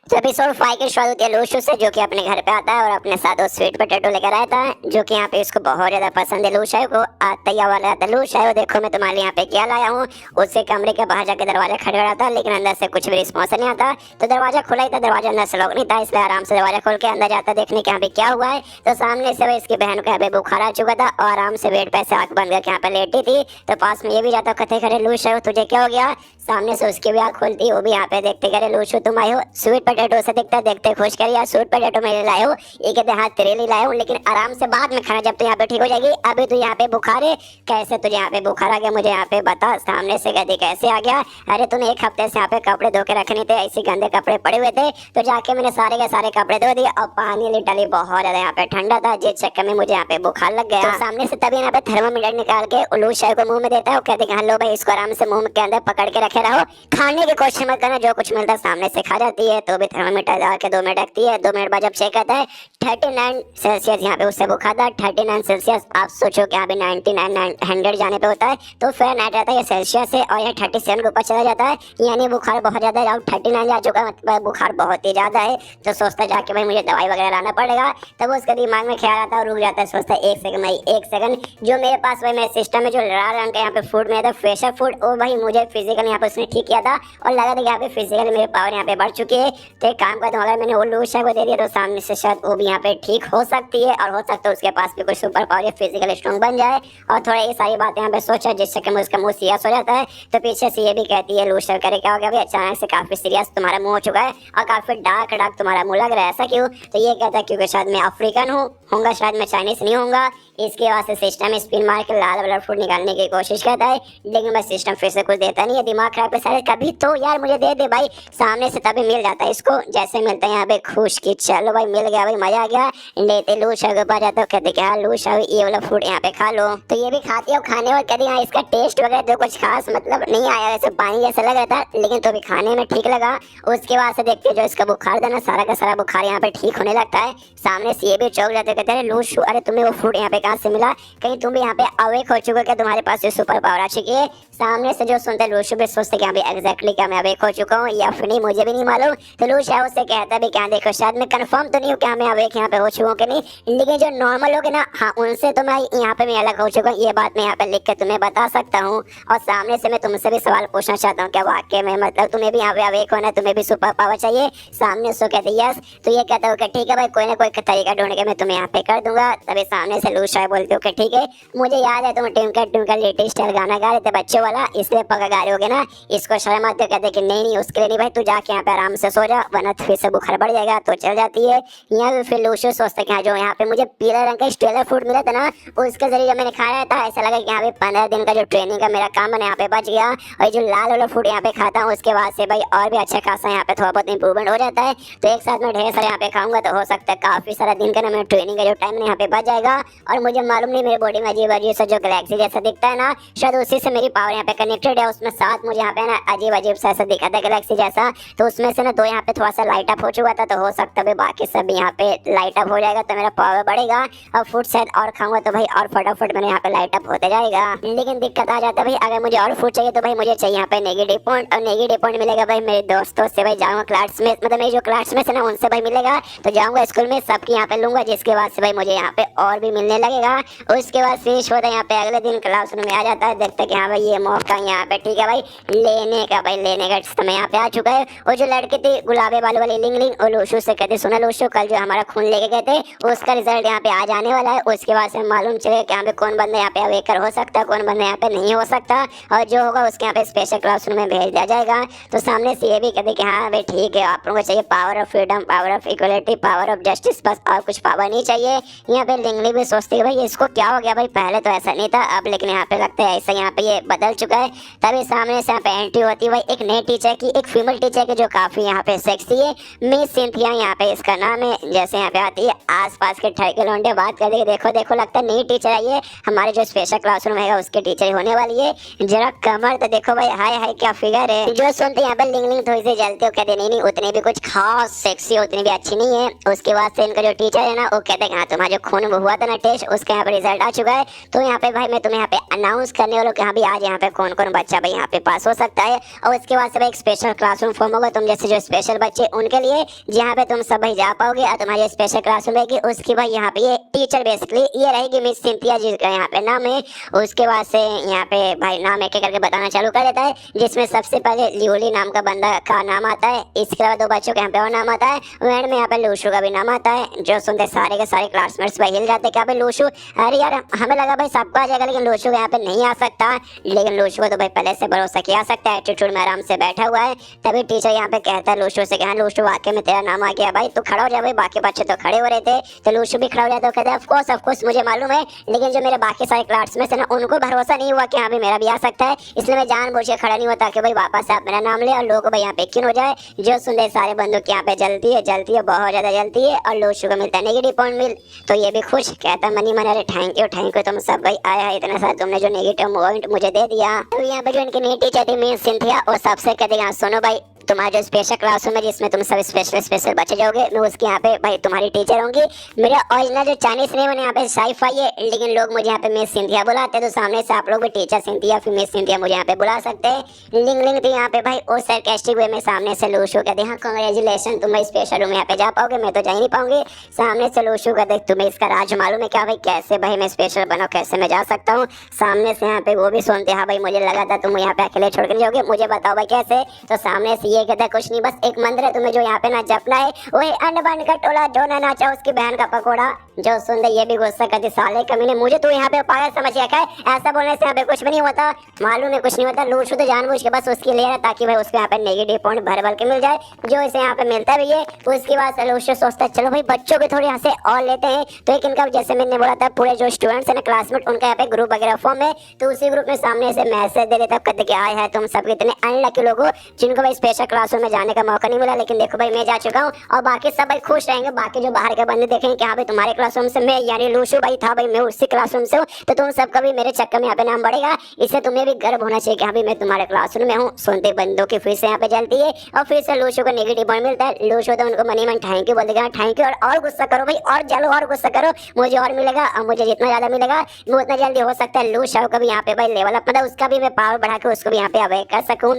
तो एपिसोड 5 की शुरुआत होती है लूशो से, जो कि अपने घर पे आता है और अपने साथ वो स्वीट पोटैटो लेकर आता है, जो कि यहाँ पे इसको बहुत ज्यादा पसंद है। लूशो को तैयार वाला आता है, लूशो देखो मैं तुम्हारे यहाँ पे क्या लाया हूँ। उससे कमरे के बाहर जाकर दरवाजा खटखटाता है, लेकिन अंदर से कुछ भी रिस्पॉन्स नहीं आता। तो दरवाजा खुला ही था, दरवाजा अंदर से लॉक नहीं था, इसलिए आराम से दरवाजा खोल के अंदर जाता देखने के यहाँ पे क्या हुआ है। तो सामने से इसकी बहन को यहाँ पे बुखार आ चुका था और आराम से बेड पे से आंख बंद करके यहाँ पे लेटी थी। तो पास में ये भी जाता कथे करे लूशो तुझे क्या हो गया। सामने से उसकी भी आंख खुलती, वो भी यहाँ पे देखते करे लूशो तुम आई हो। स्वीट पोटैटो से दिखता देखते खुश कर यार स्वीट पोटैटो मेरे लाए हो, ये कहते हाँ तेरे लिए लाए हो, लेकिन आराम से बाद में खाना जब तो यहाँ पे ठीक हो जाएगी। अभी तो यहाँ पे बुखार है, कैसे तुझे यहाँ पे बुखार आ गया मुझे यहाँ पे बता। सामने से कहती कैसे आ गया, अरे तूने एक हफ्ते से यहाँ पे कपड़े धो के रखने थे, ऐसे गंदे कपड़े पड़े हुए थे, तो जाके मैंने सारे के सारे कपड़े धो दिए और पानी लिटरली बहुत ज्यादा यहाँ पे ठंडा था, जिस चक्कर में मुझे यहाँ पे बुखार लग गया। तो सामने से तभी यहाँ पे थर्मामीटर निकाल के लूशो को मुंह में देता है, कहते हैं लो भाई इसको आराम से मुंह के अंदर पकड़ के रखे रहो, खाने की कोशिश मत करना, जो कुछ मिलता है सामने से खा जाती है। तो भी थर्मामीटर डाल के 2 मिनट रखती है, 2 मिनट बाद जब चेक करता है 39 सेल्सियस यहाँ पे उससे बुखार था। 39 सेल्सियस आप सोचो कि यहाँ पे 99 100 जाने पे होता है तो फ़ारेनहाइट रहता है, ये सेल्सियस है और ये 37 के ऊपर चला जाता है, यानी बुखार बहुत ज्यादा है। 39 जा चुका है, मतलब बुखार बहुत ही ज्यादा है। तो सोचता है जाके भाई मुझे दवाई वगैरह लाना पड़ेगा। तब उसके दिमाग में ख्याल आता है और रुक जाता है, सोचता है 1 सेकंड भाई 1 सेकंड, जो मेरे पास भाई मेरे सिस्टम में जो लाल रंग का यहाँ पे फूड में था फ्रेशर फूड, वो भाई मुझे फिजिकल यहाँ पे उसने ठीक किया था और लगा था यहाँ पे फिजिकल मेरे पावर यहाँ पे बढ़ चुकी है। तो एक काम करता हूँ, अगर मैंने वो लूशो को दे दिया तो सामने से शायद वो भी यहाँ पे ठीक हो सकती है और हो सकता है उसके पास भी कोई सुपर पावर या फिजिकल स्ट्रॉन्ग बन जाए। और थोड़ा ये सारी बातें यहाँ पे सोचा जिस चक्कर में उसका मुंह सीरियस हो जाता है। तो पीछे से ये भी कहती है लूशो करे क्या हो गया भाई, अचानक से काफी सीरियस तुम्हारा मुंह हो चुका है और काफी डार्क डार्क तुम्हारा मुंह लग रहा है, ऐसा क्यों। तो ये कहता है क्योंकि शायद मैं अफ्रीकन होऊंगा, शायद मैं चाइनीज नहीं होऊंगा। इसके वास्ते सिस्टम स्पिन मार के लाल वाला फूड निकालने की कोशिश करता है, लेकिन मैं सिस्टम फिर से कुछ देता नहीं है, दिमाग खराब है सारे, कभी तो यार मुझे दे दे भाई। सामने से तभी मिल जाता है इसको, जैसे मिलता है यहाँ पे खुश की चलो भाई मिल गया भाई मजा आ गया। लेते लूशो के पास जाता कहते क्या लूशो ये वाला फूड यहाँ पे खा लो। तो ये भी खाती है, खाने और कहती है इसका टेस्ट वगैरह तो कुछ खास मतलब नहीं आया, वैसे पानी जैसा लग रहा था, लेकिन तो भी खाने में ठीक लगा। उसके बाद से देखते जो इसका बुखार था ना सारा का सारा बुखार यहाँ पे ठीक होने लगता है। सामने से ये भी चौंक जाते कहते हैं लूशो अरे तुम्हें वो फूड यहाँ पे कहाँ से मिला, कहीं तुम भी यहाँ पे अवेक हो चुके हो क्या, तुम्हारे पास ये सुपर पावर आ चुकी है। सामने से जो सुनते लूशो भी सोचते कि अभी एग्जैक्टली क्या मैं अवेक हो चुका हूँ या फिर नहीं मुझे भी नहीं मालूम। तो लूशो उससे कहता भी क्या देखो शायद मैं कंफर्म तो नहीं हूँ कि मैं अवेक यहाँ पे हो चुका हूँ कि नहीं, लेकिन जो नॉर्मल लोग ना हाँ उनसे तो मैं यहाँ पे मैं अलग हो चुका हूँ, ये बात मैं यहाँ पे लिख के तुम्हें बता सकता हूँ। और सामने से मैं तुमसे भी सवाल पूछना चाहता हूँ क्या वाकई में मतलब तुम्हें भी यहाँ पे अवेक होना, तुम्हें भी सुपर पावर चाहिए। सामने से कहते यस। तो ये कहता हूँ कि ठीक है भाई कोई ना कोई तरीका ढूंढ के मैं तुम्हें यहाँ पे कर दूंगा। तभी सामने से लूशो बोलती हूँ कि ठीक है मुझे याद है तुम ट्विंकल ट्विंकल लिटिल स्टार गाना गा रहे थे बच्चों वाला, इसलिए पक्का गा रहे होगे ना, इसको शर्म आते कहते कि नहीं उसके लिए नहीं भाई, तू जाके यहाँ पे आराम से सो जा वरना फिर से बुखार बढ़ जाएगा। तो चल जाती है। यहाँ पे फिर लूशो सोचते कि जो यहाँ पे मुझे पीला रंग का स्टेलर फूड मिला था ना उसके जरिए मैंने खाया था, ऐसा लगा कि यहाँ पे 15 दिन का जो ट्रेनिंग का मेरा काम है यहाँ पे बच गया। और जो लाल वाला फूड यहाँ पे खाता हूँ उसके बाद से भाई और भी अच्छा खासा यहाँ पे थोड़ा बहुत इंप्रूवमेंट हो जाता है। तो एक साथ में ढेर सारे यहाँ पे खाऊंगा तो हो सकता है काफी सारा दिन का ना मेरा ट्रेनिंग का जो टाइम यहाँ पे बच जाएगा। और मुझे मालूम नहीं मेरी बॉडी में अजीब अजीब सा जो गैलेक्सी जैसा दिखता है ना शायद उसी से मेरी पावर यहाँ पे कनेक्टेड है। उसमें साथ मुझे यहाँ पे ना अजीब अजीब सा ऐसा दिखा था गैलेक्सी जैसा, तो उसमें से ना तो यहाँ पे थोड़ा सा लाइट अप हो चुका था। तो हो सकता है बाकी सब यहाँ पे लाइट अप हो जाएगा तो मेरा पावर बढ़ेगा। और फूड शायद और खाऊंगा तो भाई और फटाफट मेरे यहाँ पे लाइट अप होते जाएगा। लेकिन दिक्कत आ जाता है भाई अगर मुझे और फूड चाहिए तो भाई मुझे चाहिए यहाँ पे नेगेटिव पॉइंट, और नेगेटिव पॉइंट मिलेगा भाई मेरे दोस्तों से भाई जाऊंगा क्लास में, मतलब मेरे जो क्लास में से ना उनसे भाई मिलेगा। तो जाऊंगा स्कूल में सबकी यहाँ पे लूंगा, जिसके बाद से भाई मुझे यहाँ पे और भी मिलने लगेगा। उसके बाद फिनिश होता है यहाँ पे अगले दिन क्लासरूम में आ जाता है, देखते कि हाँ भाई ये मौका यहाँ पे ठीक है भाई लेने का समय यहाँ पे आ चुका है। वो जो लड़की थी गुलाबी बालों वाली लिंग और लूशो से कहते सुना लूशो कल जो हमारा खून लेके गए थे उसका रिजल्ट यहाँ पे आ जाने वाला है। उसके बाद से मालूम चले कि यहाँ पे कौन बंदा यहाँ पे अवेकर हो सकता है, कौन बंदा यहाँ पे नहीं हो सकता, और जो होगा उसके यहाँ पे स्पेशल क्लासरूम में भेज दिया जाएगा। तो सामने से ये भी कहते कि हाँ भाई ठीक है आप लोगों को चाहिए power of freedom, power of equality, power of justice, बस और कुछ पावर नहीं चाहिए। यहाँ पे लिंगली भी सोचती है भाई इसको क्या हो गया भाई, पहले तो ऐसा नहीं था अब लेकिन यहाँ पे लगता है ऐसा यहाँ पे ये बदल चुका है। तभी सामने से यहाँ पे एंट्री होती है भाई एक नई टीचर की, एक फीमेल टीचर की जो काफी यहाँ पे सेक्सी है, मिस सिंथिया यहाँ पे इसका नाम है। जैसे यहाँ पे आती है आसपास के ठरके लौंडे बात कर रहे, देखो देखो लगता है नई टीचर आई है, हमारे जो स्पेशल क्लासरूम है उसके टीचर होने वाली है। जरा कमर तो देखो भाई, हाय हाय क्या फिगर है। जो सुनते यहाँ पे लिंग लिंग थोड़ी सी जलते हो, कहते नहीं नहीं उतनी भी कुछ खास सेक्सी उतनी भी अच्छी नहीं है। उसके बाद से इनका जो टीचर है ना वो कहते हैं हाँ तुम्हारा जो खून हुआ था ना टेस्ट उसका यहाँ पे रिजल्ट आ चुका है, तो यहाँ पे भाई मैं तुम्हें यहाँ पे अनाउंस करने वाला हूँ कि हाँ भी आज यहाँ पे कौन कौन बच्चा भाई यहाँ पे पास हो सकता है। और उसके बाद से भाई एक स्पेशल क्लासरूम फॉर्म होगा तुम जैसे जो स्पेशल बच्चे उनके लिए, जहाँ पे तुम सब भाई जा पाओगे और तुम्हारी स्पेशल क्लासरूम रहेगी। उसकी भाई यहाँ पे ये टीचर बेसिकली ये रहेगी मिस सिंथिया जिसका यहाँ पे नाम है। उसके बाद से यहाँ पे भाई नाम एक एक करके बताना चालू कर देता है, जिसमें सबसे पहले लियोली नाम का बंदा का नाम आता है, इसके अलावा 2 बच्चों का यहाँ पे और नाम आता है, एंड में यहाँ पे लूशू का भी नाम आता है। जो सुनते सारे के सारे क्लासमेट्स भाई हिल जाते क्या भाई लूशू, अरे यार हमें लगा भाई सबको आ जाएगा लेकिन लूशू यहाँ पे नहीं आ सकता। लेकिन लूशू को तो भाई पहले से भरोसा किया सकता है, एटीट्यूड में आराम से बैठा हुआ है। तभी टीचर यहाँ पे कहता है लूशू से कि हाँ लूशू वाकई में तेरा नाम आ गया भाई, तू खड़ा हो जा भाई, बाकी बच्चे तो खड़े हो रहे थे। तो लूशू भी खड़ा हो जाता है, कहता है ऑफ कोर्स मुझे मालूम है, लेकिन जो मेरे बाकी सारे क्लासमेट्स है ना उनको भरोसा नहीं हुआ कि हाँ भी मेरा भी आ सकता है, इसलिए मैं जानबूझ के खड़ा नहीं हुआ ताकि भाई वापस से आप मेरा नाम ले और लोगों को भाई यहाँ पे यकीन हो जाए। जो सुनते सारे बंदों की यहाँ पे जलती है बहुत ज्यादा जलती है। और लूशू को मिलता है नेगेटिव पॉइंट मिल, तो ये भी खुश, कहता मनी मन अरे थैंक यू तुम सब भाई आया इतना सारा तुमने जो नेगेटिव पॉइंट मुझे दे दिया। तो यहाँ पे जो इनकी नई टीचर थी मिस सिंथिया और सबसे कहते हैं सुनो भाई तुम्हारा जो स्पेशल क्लासरूम है जिसमें तुम सब स्पेशल बच्चे जाओगे, मैं उसके यहाँ पे भाई तुम्हारी टीचर होंगी। मेरा ओरिजिनल जो चाइनीज नेम है यहाँ पे साइफाई है, लेकिन लोग मुझे यहाँ पे मिस सिंथिया बुलाते हैं, तो सामने से आप लोग भी टीचर सिंथिया फिर मिस सिंथिया मुझे यहाँ पे बुला सकते हैं। लिंग लिंग थी यहाँ पे भाई और सरकास्टिक वे में सामने से लूशू कहते हैं कांग्रेचुलेशन तुम भाई स्पेशल रूम यहाँ पे जा पाओगे, मैं तो जा ही नहीं पाऊंगी। सामने से लूशू कहते हैं तुम्हें इसका राज मालूम है क्या भाई, कैसे भाई मैं स्पेशल बना कैसे मैं जा सकता हूँ। सामने से यहाँ पे वो भी सुनते हाँ भाई मुझे लगा था तुम यहाँ पे अकेले छोड़ कर जाओगे, मुझे बताओ भाई कैसे। तो सामने से ये कहता है कुछ नहीं, बस एक मंदिर है तुम्हें जो यहाँ पे ना जपना है, वही अन्न बन का टोला जो ना नाचा उसकी बहन का पकोड़ा। जो सुनते ये भी गुस्सा करती साले कमीने मुझे तू यहाँ पे पागल समझ रखा है, ऐसा बोलने से यहाँ पे कुछ भी नहीं होता, मालूम है कुछ नहीं होता। लूशू तो जानबूझ के बस उसकी ले रहा ताकि भाई उसको यहाँ पे नेगेटिव पॉइंट भर भर के मिल जाए जो इसे यहाँ पे मिलता भी है। उसके बाद लूशू सोचता है चलो भाई बच्चों के थोड़े यहाँ से और लेते हैं, तो एक इनका जैसे मैंने बोला था पूरे जो स्टूडेंट्स है ना क्लासमेट उनका यहाँ पे ग्रुप वगैरह फॉर्म है, तो उसी ग्रुप में सामने से मैसेज दे देता कहते कि आए है तुम सब इतने अनलकी लोग हो जिनको भाई स्पेशल क्लासरूम में जाने का मौका नहीं मिला, लेकिन देखो भाई मैं जा चुका हूँ और बाकी सब भाई खुश रहेंगे। बाकी जो बाहर के बंदे देखेंगे कि हाँ भाई तुम्हारे क्लासरूम से मैं यानी लूशू भाई था भाई मैं उसी क्लासरूम से हूँ, तो तुम सबका भी मेरे चक्कर में यहाँ पे नाम बढ़ेगा, इससे तुम्हें भी गर्व होना चाहिए कि हाँ भाई मैं तुम्हारे क्लासरूम में हूँ। सुनते बंदों की फिर से यहाँ पे जलती है और फिर से लूशू को नेगेटिव पॉइंट मिलता है। लूशू तो उनको मनी मन थैंक यू बोल देगा, थैंक यू और गुस्सा करो भाई और जलो और गुस्सा करो, मुझे और मिलेगा और मुझे जितना ज्यादा मिलेगा वो उतना जल्दी हो सकता है लूशू का भी यहाँ पे भाई लेवल अप, मतलब उसका भी मैं पावर बढ़ा के उसको भी यहाँ पे अवेयर कर सकूँ।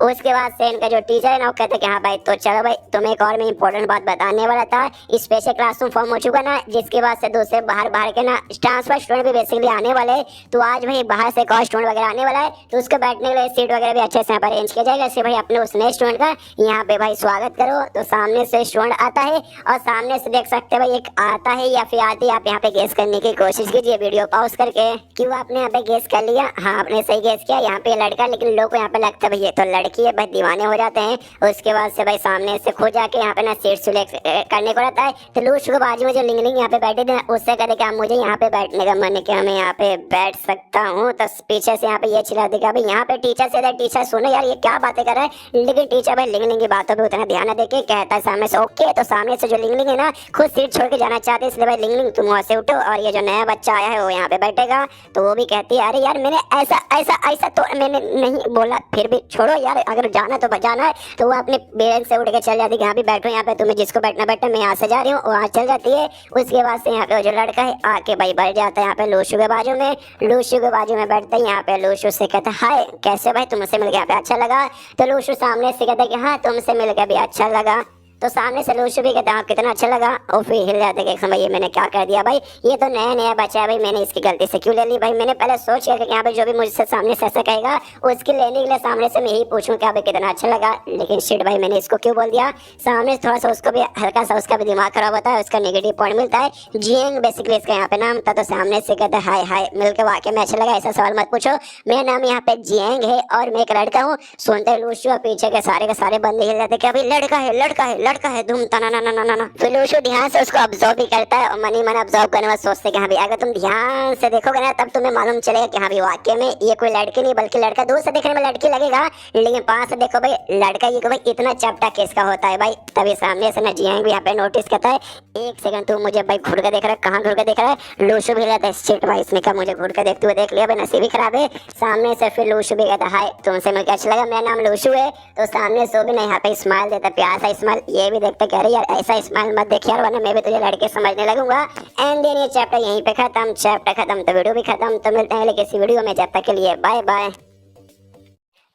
उसके बाद से इनका जो टीचर है ना वो कहते हैं कि हाँ भाई तो चलो भाई तुम्हें एक और मैं इंपॉर्टेंट बात बताने वाला था, स्पेशल क्लासरूम फॉर्म हो चुका ना, जिसके बाद से दूसरे बाहर के ना ट्रांसफर स्टूडेंट भी बेसिकली आने वाले हैं, तो आज भाई बाहर से एक और स्टूडेंट वगैरह आने वाला है, तो उसके बैठने के लिए सीट वगैरह भी अच्छे से यहाँ पर अरेंज किया जाएगा। इससे भाई अपने उस नए स्टूडेंट का यहाँ पे भाई स्वागत करो। तो सामने से स्टूडेंट आता है और सामने से देख सकते हैं भाई एक आता है या फिर आती है, आप यहाँ पे गेस करने की कोशिश कीजिए वीडियो पॉज करके। क्यों आपने यहाँ पे गेस कर लिया? हाँ आपने सही गेस किया, यहाँ पे लड़का, लेकिन लोग को यहाँ पे लगता है भाई ये तो लड़की है, भाई दीवाने हो जाते हैं। उसके बाद से भाई सामने से खो जाके यहाँ पे ना सीट सिलेक्ट करने को रहता है, तो लूशू के बाजू में जो लिंग लिंग यहाँ पे बैठे थे उससे कहते कि मुझे यहाँ पे बैठने का मन है, क्या मैं यहाँ पे बैठ सकता हूँ? तो पीछे से यहाँ पे ये चिल्ला देगा भाई यहाँ पे टीचर से टीचर सुनो यार ये क्या बातें कर रहा है, लेकिन टीचर भाई लिंग लिंग की बातों पे उतना ध्यान न देके कहता है सामने से ओके। तो सामने से जो लिंग लिंग है ना खुद सीट छोड़ के जाना चाहते हैं, इसलिए भाई लिंग लिंग तुम वहाँ से उठो और ये जो नया बच्चा आया है वो यहाँ पे बैठेगा। तो वो भी कहती है अरे यार मैंने ऐसा ऐसा ऐसा तो मैंने नहीं बोला, फिर भी छोड़ो यार अगर जाना तो बजाना है। तो वो अपने बेंच से उठ के चल जाती है, यहाँ पे बैठो, यहाँ पे तुम्हें जिसको बैठना बैठा, मैं यहाँ से जा रही हूँ, वहाँ चल जाती है। उसके बाद से यहाँ पे जो लड़का है आके भाई बैठ जाता है यहाँ पे लूशू के बाजू में, लूशू के बाजू में बैठते हैं। यहाँ पे लूशू से कहता है हाय कैसे भाई तुमसे मिलकर यहाँ पे अच्छा लगा? तो लूशू सामने से कहता है कि हाँ तुमसे मिलकर भी अच्छा लगा। तो सामने से लूशू भी कहता है कितना अच्छा लगा, और फिर हिल जाते कि भाई ये मैंने क्या कर दिया भाई, ये तो नया नया बच्चा है भाई, मैंने इसकी गलती से क्यों ले ली भाई, मैंने पहले सोच किया कि यहाँ पे जो भी मुझसे सामने से ऐसा कहेगा उसकी लेने के लिए सामने से मैं ही पूछूं क्या भाई कितना अच्छा लगा, लेकिन शिट भाई मैंने इसको क्यों बोल दिया। सामने से थोड़ा सा उसको भी हल्का सा उसका भी दिमाग खराब होता है, उसका नेगेटिव पॉइंट मिलता है, जियंग बेसिकली इसका यहाँ पे नाम था। तो सामने से कहता है हाय हाय मिलकर वाकई में अच्छा लगा, ऐसा सवाल मत पूछो, मेरा नाम यहाँ पे जियंग है और मैं एक लड़का हूँ। सुनते लूशू और पीछे के सारे बंदे हिल जाते कि अभी लड़का है लड़का है लड़का है धूम तना ना ना ना ना ना। फिर लूशु ध्यान से उसको ऑब्जर्व भी करता है और मन ही मन ऑब्जर्व करने में सोचते हैं कि हाँ भाई अगर तुम ध्यान से देखोगे ना तब तुम्हें मालूम चलेगा कि हाँ भाई वाकई में ये कोई लड़की नहीं बल्कि लड़का। दूर से देखने में लड़की लगेगा लेकिन पास से देखो भाई लड़का। ये भाई इतना चपटा किसका होता है भाई। तभी सामने से ना जियांग भी यहाँ पे नोटिस करता है, एक सेकंड तू मुझे भाई घूर के देख रहा है, कहाँ घूर के देख रहा है। लूशु भी कहता है शिट भाई इसने कहा मुझे घूर के देखते हुए देख लिया भाई, नसीब ही खराब है। सामने से फिर लूशु भी कहता है हाय तुमसे मिलकर अच्छा लगा, मेरा नाम लूशु है। तो सामने से भी ना यहाँ पे स्माइल देता है, प्यार सा स्माइल। ये भी देखते कह रही यार ऐसा स्माइल मत देख यार वरना मैं भी तुझे लड़के समझने लगूंगा। एंड देन ये चैप्टर यहीं पे खत्म। चैप्टर खत्म तो वीडियो भी खत्म। तो मिलते हैं किसी वीडियो में, जब तक के लिए बाय बाय।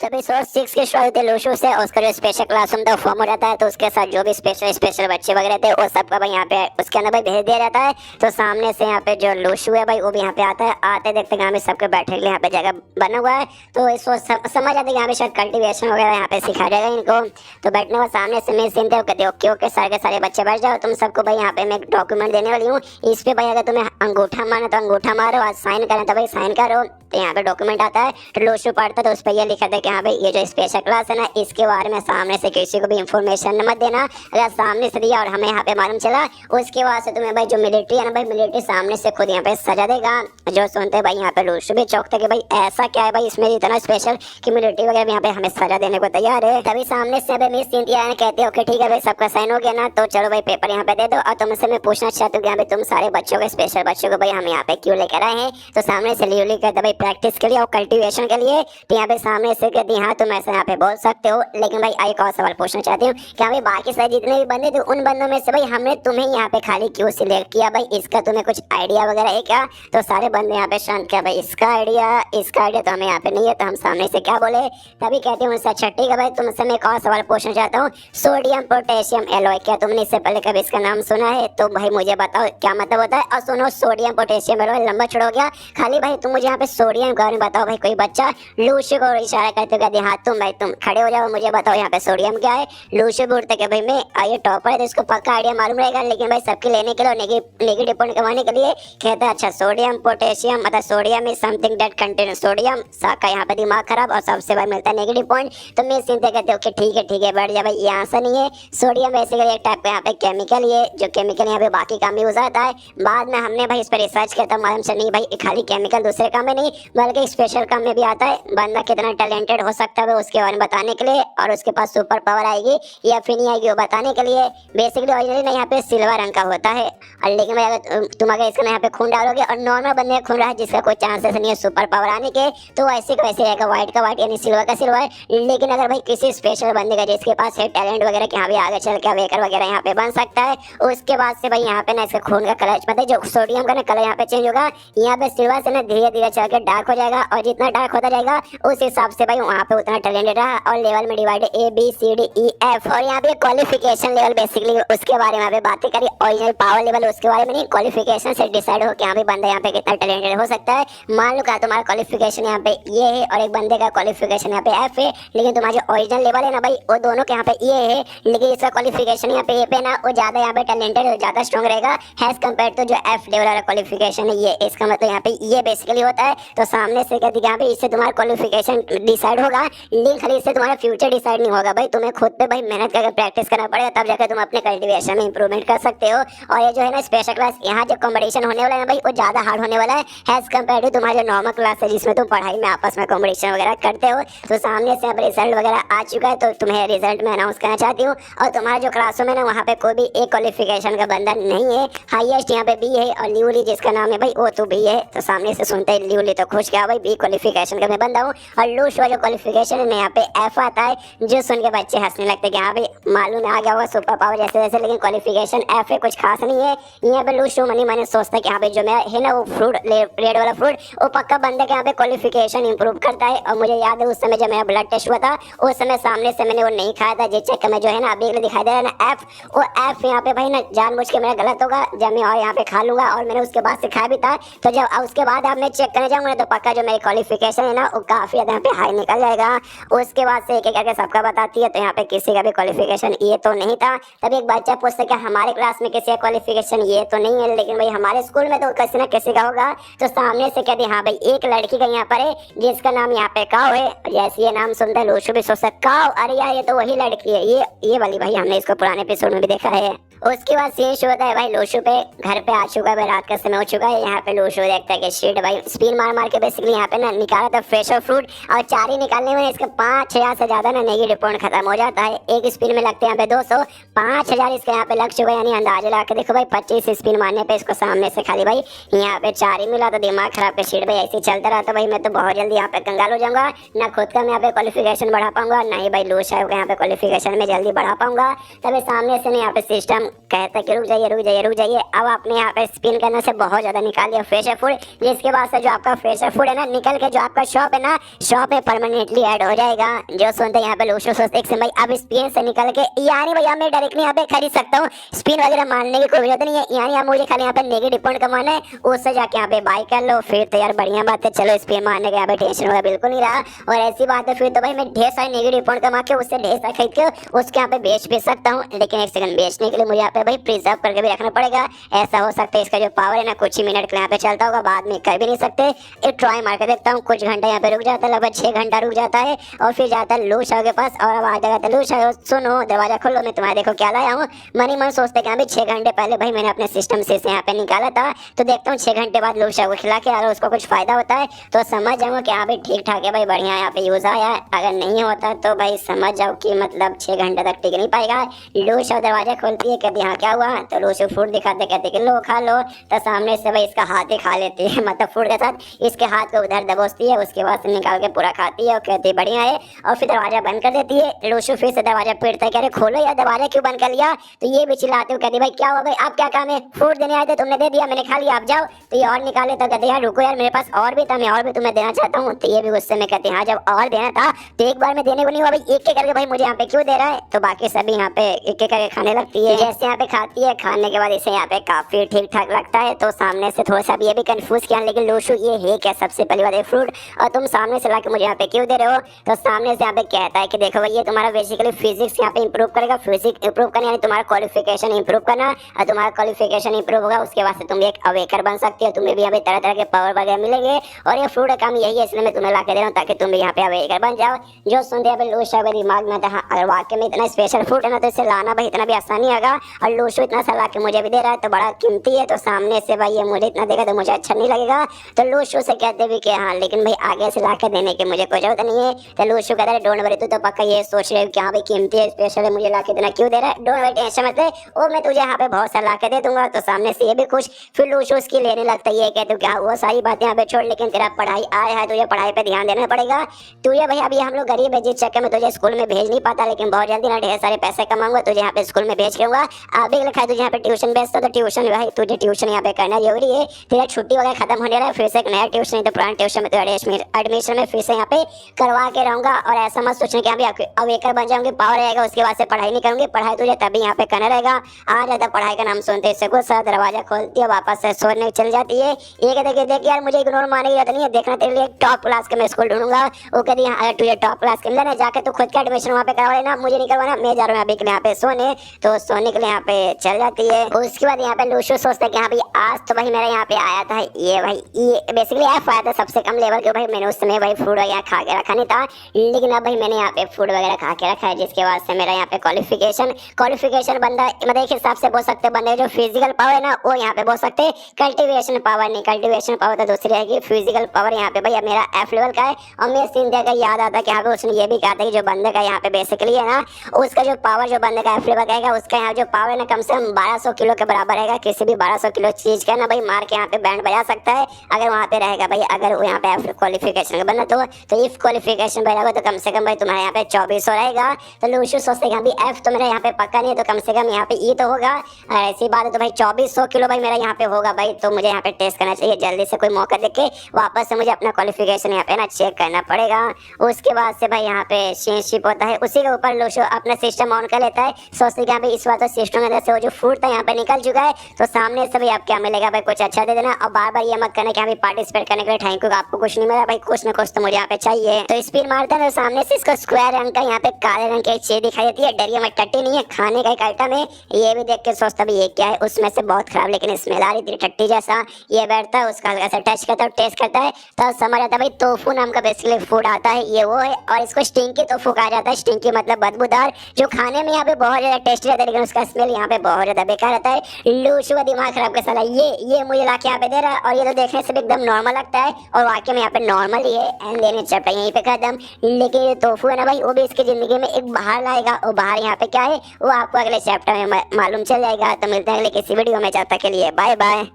तो एपिसोड 6 के शुरू होते लूशु से उसका जो स्पेशल क्लासरूम था फॉर्म हो जाता है। तो उसके साथ जो भी स्पेशल बच्चे वगैरह थे वो सबका भाई यहाँ पे उसके अंदर भाई भेज दिया जाता है। तो सामने से यहाँ पे जो लूशु है भाई वो भी यहाँ पे आता है। आते देखते यहाँ पे सबके बैठने के लिए यहाँ पे जगह बना हुआ है। तो इसको समझ आते यहाँ पे शायद कल्टिवेशन वगैरह यहाँ पे सिखा जाएगा इनको। तो बैठने के सामने से मैं सीन थे कहते ओके ओके सारे के सारे बच्चे बैठ जाओ। तुम सबको भाई यहाँ पे मैं एक डॉक्यूमेंट देने वाली हूँ। इस पे भाई अगर तुम्हें अंगूठा मारना तो अंगूठा मारो और साइन करना तो भाई साइन करो। तो यहाँ पे डॉक्यूमेंट आता है तो लूशु पढ़ता तो उस पर ये लिखा था कि हाँ भाई ये जो स्पेशल क्लास है ना इसके बारे में सामने से किसी को भी इंफॉर्मेशन मत देना। अगर सामने से दिया और हमें यहाँ पे मालूम चला उसके बाद से तुम्हें भाई जो मिलिट्री है ना भाई मिलिट्री सामने से खुद यहाँ पे सजा देगा। जो सुनते भाई यहाँ पे लूशु भी चौंकता कि भाई ऐसा क्या है भाई इसमें इतना स्पेशल कि मिलिट्री वगैरह यहाँ पे हमें सजा देने को तैयार है। तभी सामने से मिस सिंथिया कहते हैं ओके ठीक है भाई सबका साइन हो गया ना तो चलो भाई पेपर यहाँ पे दे दो। और तुमसे मैं पूछना चाहती हूँ कि यहाँ पे तुम सारे बच्चों के स्पेशल बच्चों को भाई हम यहाँ पे क्यों लेकर आए हैं। तो सामने से लियोली कहते भाई प्रैक्टिस के लिए और कल्टिवेशन के लिए। तो यहाँ पे सामने से कहती हाँ तुम ऐसा यहाँ पे बोल सकते हो। लेकिन भाई एक और सवाल पूछना चाहती हूँ क्या भाई बाकी सारे जितने भी बंदे थे उन बंदों में से भाई हमने तुम्हें यहाँ पे खाली क्यों सिलेक्ट किया भाई, इसका तुम्हें कुछ आइडिया वगैरह है क्या। तो सारे बंदे यहाँ पे शांत क्या भाई इसका आइडिया तो हमें यहाँ पे नहीं है तो हम सामने से क्या बोले। तभी कहते हैं उनसे अच्छा ठीक है भाई तुमसे मैं एक और सवाल पूछना चाहता हूँ सोडियम पोटेशियम एलॉय क्या तुमने इससे पहले कभी इसका नाम सुना है। तो भाई मुझे बताओ क्या मतलब होता है। और सुनो सोडियम पोटेशियम एलॉय लंबा छोड़ गया खाली भाई तुम मुझे यहाँ पे सोडियम के बारे में बताओ। भाई कोई बच्चा लूशु को इशारा करते कहते हाँ तुम भाई तुम खड़े हो जाओ मुझे बताओ यहाँ पे सोडियम क्या है। लूशु बोलते कि भाई मैं ये टॉपर है तो इसको पक्का आइडिया मालूम रहेगा लेकिन भाई सबके लेने के लिए नेगेटिव पॉइंट कमाने के लिए कहता है अच्छा सोडियम पोटेशियम मतलब sodium is something that contain sodium. का यहाँ पे दिमाग खराब और सबसे भाई मिलता है नेगेटिव पॉइंट। तो मैं चिंता कहते ओके ठीक है बैठ जा भाई ये आंसर नहीं है। सोडियम बेसिकली एक टाइप का यहाँ पे केमिकल है जो केमिकल यहाँ पे बाकी काम में यूज आता है। बाद में हमने भाई इस पर रिसर्च किया था मालूम चल नहीं भाई खाली केमिकल दूसरे काम में नहीं बल्कि स्पेशल काम में भी आता है। बंदा कितना टैलेंटेड हो सकता है उसके बारे में बताने के लिए और उसके पास सुपर पावर आएगी या फिर नहीं आएगी वो बताने के लिए। बेसिकली ओरिजिनली ना यहाँ पे सिल्वर रंग का होता है और लेकिन भाई अगर तुम अगर इसका यहाँ पे खून डालोगे और नॉर्मल बंदे का खून रहा है जिसका कोई चांसेस नहीं है सुपर पावर आने के तो वैसे का वैसे रहेगा व्हाइट का व्हाइट यानी सिल्वर का सिल्वर। लेकिन अगर भाई किसी स्पेशल बंदे का जिसके पास है टैलेंट वगैरह कि हाँ भी आगे चल के वेकर वगैरह यहाँ पे बन सकता है उसके बाद से भाई यहाँ पे ना इसका खून का कलर मतलब जो सोडियम का ना कलर यहाँ पे चेंज होगा। यहाँ पे सिल्वर से ना धीरे धीरे चल के डार्क हो जाएगा और जितना डार्क होता जाएगा उस हिसाब से भाई वहाँ पे उतना टैलेंटेड रहा। और लेवल में डिवाइड ABCDEF और यहाँ पे क्वालिफिकेशन लेवल बेसिकली उसके बारे में बातें करी। ओरिजिनल पावर लेवल उसके बारे में नहीं क्वालिफिकेशन से डिसाइड हो कि यहाँ पे बंदा यहाँ पे कितना टैलेंटेड हो सकता है। मान लो क्या तुम्हारा क्वालिफिकेशन यहाँ पे ये है और एक बंदे का क्वालिफिकेशन यहाँ पे F है लेकिन तुम्हारा जो ओरिजिनल लेवल है ना भाई वो दोनों के यहाँ पे ये है लेकिन इसका क्वालिफिकेशन यहाँ पे पे ना वो ज्यादा यहाँ पे टैलेंटेड और ज्यादा स्ट्रॉन्ग रहेगा हैज कम्पेयर टू जो F लेवल वाला क्वालिफिकेशन है ये। इसका मतलब यहाँ पे ये बेसिकली होता है। तो सामने से कहती है यहाँ पे इससे तुम्हारा क्वालिफिकेशन डिसाइड होगा लेकिन खाली इससे तुम्हारा फ्यूचर डिसाइड नहीं होगा भाई तुम्हें खुद पे भाई मेहनत करके प्रैक्टिस करना पड़ेगा तब जाकर तुम अपने कल्टिवेशन में इंप्रूवमेंट कर सकते हो। और ये जो है ना स्पेशल क्लास यहाँ जो कॉम्पिटिशन होने वाला है ना भाई वो ज्यादा हार्ड होने वाला है हैज कम्पेयर टू तुम्हारा जो नॉर्मल क्लास है जिसमें तुम पढ़ाई में आपस में कॉम्पिटिशन वगैरह करते हो। तो सामने से अब रिजल्ट वगैरह आ चुका है तो तुम्हें रिजल्ट में अनाउंस करना चाहती हूँ। और तुम्हारा जो क्लासरूम है ना वहाँ पे कोई भी एक क्वालिफिकेशन का बंदा नहीं है। हाईएस्ट यहाँ पे बी है और लियोली जिसका नाम है भाई वो तो बी है। तो सामने से सुनते ही लियोली तो खुश गया भाई बी क्वालिफिकेशन का मैं बंदा हूँ। और लूशु वाला क्वालिफिकेशन है यहाँ पे F आता है जो सुन के बच्चे हंसने लगते कि हाँ भाई मालूम आ गया होगा सुपर पावर जैसे जैसे लेकिन क्वालिफिकेशन F है कुछ खास नहीं है। यहाँ पे लूशु मनी सोचता है कि हाँ भाई जो मेरा है ना वो फ्रूट रेड वाला फ्रूट वो पक्का बंदे के यहाँ पे क्वालिफिकेशन इंप्रूव करता है। और मुझे याद है उस समय जब मेरा ब्लड टेस्ट हुआ था उस समय सामने से मैंने वो नहीं खाया था जिस चक्कर में जो है ना अभी दिखाई दे रहा है ना F वो F यहाँ पे भाई ना जानबूझ के मेरा गलत होगा जब मैं और यहाँ पे खा लूंगा और मैंने उसके बाद से खाया भी था। तो जब उसके बाद अब मैं चेक करने जाऊंगा तो पक्का जो मेरी क्वालिफिकेशन है ना वो काफी ज्यादा यहाँ पे हाई निकल जाएगा। उसके बाद से एक एक करके सबका बताती है तो यहाँ पे किसी का भी क्वालिफिकेशन ये तो नहीं था। तभी एक बच्चा पूछता है कि हमारे क्लास में किसी का क्वालिफिकेशन ये तो नहीं है लेकिन भाई हमारे स्कूल में तो किसी ना किसी का होगा। था। तो सामने से कहती हाँ भाई एक लड़की का यहाँ पर है जिसका नाम यहाँ पे काओ है। जैसे ये नाम सुनता है लूशु भी सोचता काओ, अरे यार ये तो वही लड़की है, ये वाली भाई, हमने इसको पुराने एपिसोड में भी देखा है। उसके बाद सीन शुरू होता है भाई लूशु पे घर पे आ चुका है भाई, रात का समय हो चुका है। यहाँ पे लूशु देखता है कि शीट भाई स्पिन मार मार के बेसिकली यहाँ पे ना निकाला था फ्रेशर फ्रूट, और 4 ही निकालने में इसका 5,000 से ज्यादा ना नेगेटिव पॉइंट खत्म हो जाता है। एक स्पिन में लगते हैं यहाँ पे 200, 5,000 इसका यहाँ पे लग चुका है। यानी अंदाजा लगा के देखो भाई 25 स्पिन मारने पे इसको सामने से खाली भाई यहाँ पे 4 ही मिला। तो दिमाग खराब के शीट भाई ऐसे चलता रहा, तो भाई मैं तो बहुत जल्दी यहाँ पे कंगाल हो जाऊंगा, ना खुद का मैं यहाँ पे क्वालिफिकेशन बढ़ा पाऊंगा, ना ही भाई लूशु को यहाँ पे क्वालिफिकेशन में जल्दी बढ़ा पाऊंगा। तभी सामने से यहाँ पे सिस्टम कहता है कि रुक जाइए। अब आपने यहाँ पे स्पिन करने से बहुत ज्यादा निकाल दिया फ्रेशर फूड, जिसके बाद से जो आपका फ्रेशर फूड है ना निकल के जो आपका शॉप है ना, शॉप में परमानेंटली ऐड हो जाएगा। जो सुनते यहाँ पे लूशु सोचते हैं भाई अब स्पिन से निकल के, यानी भैया मैं डायरेक्टली यहाँ पे खरीद सकता हूँ, स्पिन वगैरह मारने की कोई जरूरत नहीं है। यानी आप मुझे खाली यहाँ पे नेगेटिव पॉइंट कमाना है, उससे जाके यहाँ पे बाय कर लो। फिर तो यार बढ़िया बात है, चलो स्पिन मारने का यहाँ पे टेंशन होगा बिल्कुल नहीं रहा। और ऐसी बात है फिर तो भाई मैं ढेर सारे नेगेटिव पॉइंट कमा के उससे ढेर सारा खरीद के उसके यहाँ पे बेच भी सकता हूँ। लेकिन एक सेकंड, बेचने के लिए मुझे यहाँ पे भाई प्रिजर्व करके भी रखना पड़ेगा। ऐसा हो सकता है इसका जो पावर है ना कुछ ही मिनट के यहाँ पे चलता होगा, बाद में कर भी नहीं सकते। एक ट्राई मार के देखता हूँ, कुछ घंटा यहाँ पे रुक जाता है, लगभग 6 घंटा रुक जाता है। और फिर जाता है लूशु के पास और आवाज लगाता है लूशु सुनो दरवाजा खोलो, मैं तुम्हारे देखो क्या लाया हूँ। मनी मन सोचते कि अभी 6 घंटे पहले भाई मैंने अपने सिस्टम से यहाँ पे निकाला था, तो देखता हूँ 6 घंटे बाद लूशु को खिला के अगर उसको कुछ फायदा होता है तो समझ जाऊंगा कि यहाँ पे ठीक ठाक है भाई, बढ़िया यहाँ पे यूज आया है। अगर नहीं होता तो भाई समझ जाओ कि मतलब 6 घंटे तक टिक नहीं पाएगा। लूशु दरवाजा खोलती है, कहती हाँ क्या हुआ, तो लूशु फूड दिखाते कहते कि लो खा लो। तो सामने से भाई इसका हाथ ही खा लेती है, मतलब फूड के साथ इसके हाथ को उधर दबोचती है, उसके बाद से निकाल के पूरा खाती है और कहती है बढ़िया है। और फिर दरवाजा बंद कर देती है। लूशु फिर से दरवाजा पीटता है, कह रहे खोलो यार दरवाजा क्यों बंद कर लिया। तो ये भी चिल्लाते हो, कहती भाई क्या हुआ भाई, आप क्या काम है, फूड देने आए थे तुमने दे दिया, मैंने खा लिया, आप जाओ। तो ये और निकाले, तो कहते यार रुको यार मेरे पास और भी था, मैं और भी तुम्हें देना चाहता हूँ। तो ये भी गुस्से में कहते हाँ जब और देना था तो एक बार में देने को नहीं हुआ भाई, एक एक करके भाई मुझे यहाँ पे क्यों दे रहा है। तो बाकी सभी यहाँ पे एक एक करके खाने लगती है। जैसे यहाँ पे खाती है, खाने के बाद इसे यहाँ पे काफी ठीक ठाक लगता है। तो सामने से थोड़ा सा ये भी कंफ्यूज किया, लेकिन लूशु ये है क्या सबसे पहली बात है फ्रूट, और तुम सामने से लाके मुझे यहाँ पे क्यों दे रहे हो। तो सामने से यहाँ पे कहता है कि देखो भाई ये तुम्हारा बेसिकली फिजिक्स यहाँ पे इंप्रूव करेगा, फिजिक्स इंप्रूव करना यानी तुम्हारा क्वालिफिकेशन इंप्रूव करना, और तुम्हारा क्वालिफिकेशन इंप्रूव होगा उसके बाद से तुम एक अवेकर बन सकती हो, तुम्हें भी यहाँ पे तरह तरह के पावर वगैरह मिलेंगे। और ये फ्रूट का काम यही है, इसलिए मैं तुम्हें ला के दे रहा हूँ ताकि तुम भी यहाँ पे अवेकर बन जाओ। जो सुनते हैं लूशु के दिमाग में था अगर वाकई में इतना स्पेशल फ्रूट है ना तो इसे लाना भाई इतना भी आसानी होगा, और लूशु इतना सा ला के मुझे भी दे रहा है तो बड़ा कीमती है। तो सामने से भाई ये मुझे इतना देगा तो मुझे अच्छा नहीं लगेगा। तो लूशु से कहते भी कि हाँ लेकिन भाई आगे से ला के देने की मुझे कोई जरूरत नहीं है। तो लूशु कहता है डोंट वरी, तू तो पक्का ये सोच रहे कि हाँ भाई कीमती है स्पेशल है, मुझे ला के देना क्यों दे रहा है, डोंट वरी टेंशन मत ले, वो मैं तुझे यहाँ पे बहुत सारा ला के दे दूंगा। तो सामने से ये भी खुश, फिर लूशु उसकी लेने लगता है, ये कहते हो क्या वो सारी बातें यहाँ पे छोड़, लेकिन तेरा पढ़ाई आया है, तुझे पढ़ाई पे ध्यान देना पड़ेगा। तुझे भाई अभी हम लोग गरीब है जिस चक्कर में तुझे स्कूल में भेज नहीं पाता, लेकिन बहुत जल्दी ना ढेर सारे पैसे कमाऊंगा, तुझे यहाँ पे स्कूल में भेज दूंगा। अभी लिखा है तुझे यहाँ पे ट्यूशन भेजता, तो ट्यूशन भाई तुझे ट्यूशन यहाँ पे करना जरूरी है। तेरा छुट्टी वगैरह खत्म होने रहा है, फिर से एक नया ट्यूशन, तो पुराने ट्यूशन में तो एडमिशन में फिर से यहाँ पे करवा के रहूंगा। और ऐसा मत सोचना कि अभी अवेकर बन जाऊंगी, पावर रहेगा उसके बाद से पढ़ाई नहीं करूंगी, पढ़ाई तुझे तभी यहाँ पे करना रहेगा। आ जाता पढ़ाई का नाम सुनते इससे गुस्सा, दरवाजा खोलती है, वापस से सोने चल जाती है। ये कहते देख यार मुझे इग्नोर मारने की जरूरत नहीं है, देखना तेरे लिए टॉप क्लास का मैं स्कूल ढूंढूंगा। वो कहती है हाँ तुझे टॉप क्लास के मिलना, जाके तू खुद का एडमिशन वहाँ पे करवा लेना, मुझे नहीं करवाना, मैं जा रहा हूँ अभी के लिए यहाँ पे सोने। तो सोने के लिए यहाँ पे चल जाती है। उसके बाद यहाँ पे लूशु सोचता है कि हाँ भाई आज तो भाई मेरा यहाँ पे आया था ये भाई, ये बेसिकली एफ आया था सबसे कम लेवल के भाई, मैंने उस समय भाई फूड वगैरह खा के रखा नहीं था, लेकिन अब भाई मैंने यहाँ पे फूड वगैरह खा के रखा है, जिसके बाद से मेरा यहाँ पे क्वालिफिकेशन बंदा मतलब एक हिसाब से बोल सकते बंदे जो फिजिकल पावर है ना वो यहाँ पे बोल सकते, कल्टिवेशन पावर नहीं, कल्टिवेशन पावर तो दूसरी रहेगी, फिजिकल पावर यहाँ पे भाई मेरा एफ लेवल का है। और मैं सीन देखा याद आता कि यहाँ पे उसने ये भी कहा था कि जो बंदे का यहाँ पे बेसिकली है ना उसका जो पावर जो बंदे का एफ लेवल का उसका यहाँ जो पावर है ना कम से कम 1200 किलो के बराबर रहेगा। किसी भी 1200 किलो चीज का ना भाई मार के यहाँ पे बैंड बजा सकता है अगर वहाँ पे रहेगा भाई, अगर वो यहाँ पे एफ क्वालिफिकेशन का बना तो इफ क्वालिफिकेशन बढ़ेगा तो कम से कम भाई तुम्हारे यहाँ पे 2400 रहेगा। तो लूशु सोचते हैं भाई एफ तो मेरा यहाँ पे पक्का नहीं है, तो कम से कम यहाँ पे ई तो होगा, और ऐसी बात है तो भाई 2400 किलो भाई मेरा यहाँ पे होगा भाई, तो मुझे यहाँ पे टेस्ट करना चाहिए जल्दी से, कोई मौका देख के वापस से मुझे अपना क्वालिफिकेशन यहाँ पे ना चेक करना पड़ेगा। उसके बाद से भाई यहाँ पे शिप होता है, उसी के ऊपर लूशु अपना सिस्टम ऑन कर लेता है, सोचते कि भाई इस बार तो सिस्टम के अंदर से वो जो फूड था यहाँ पे निकल चुका है, तो सामने से भाई आप क्या मिलेगा भाई कुछ अच्छा दे देना, और बार बार ये मत करना कि भाई पार्टिसिपेट करने के लिए थैंक यू आपको कुछ नहीं मिला भाई, कुछ ना कुछ तो मुझे यहाँ पे चाहिए। तो स्पिन मारता है, सामने से इसको स्क्वायर रंग का यहाँ पे काले रंग की एक चीज दिखाई देती है, डरिया में टट्टी नहीं है, खाने का एक आइटम है। ये भी देख के सोचता भाई ये क्या है, उसमें से बहुत खराब लेकिन स्मेल आ रही थी टट्टी जैसा। ये बैठता है, उसका हल्का सा टच करता है, टेस्ट करता है, तो समझ आता है भाई टोफू नाम का बेसिकली फूड आता है, ये वो है। और इसको स्टिंकी टोफू कहा जाता है। स्टिंकी मतलब बदबूदार, जो खाने में यहाँ पे बहुत ज्यादा टेस्टी रहता है, लेकिन उसका स्मेल यहाँ पे बहुत ज्यादा बेकार रहता है। लूशु का दिमाग खराब कर साला, ये मुझे लाके यहाँ पे दे रहा है, और ये तो देखने से भी एकदम नॉर्मल लगता है, और वाकई में यहाँ पे नॉर्मल ही है। एंड लेने चपटा यहीं पे खत्म। लेकिन ये टोफू है ना भाई, वो भी इसकी जिंदगी में एक बाहर लाएगा, और बाहर यहाँ पे क्या है वो आपको अगले चैप्टर में मालूम चल जाएगा। तो मिलते हैं अगले किसी वीडियो में, जब तक के लिए बाय बाय।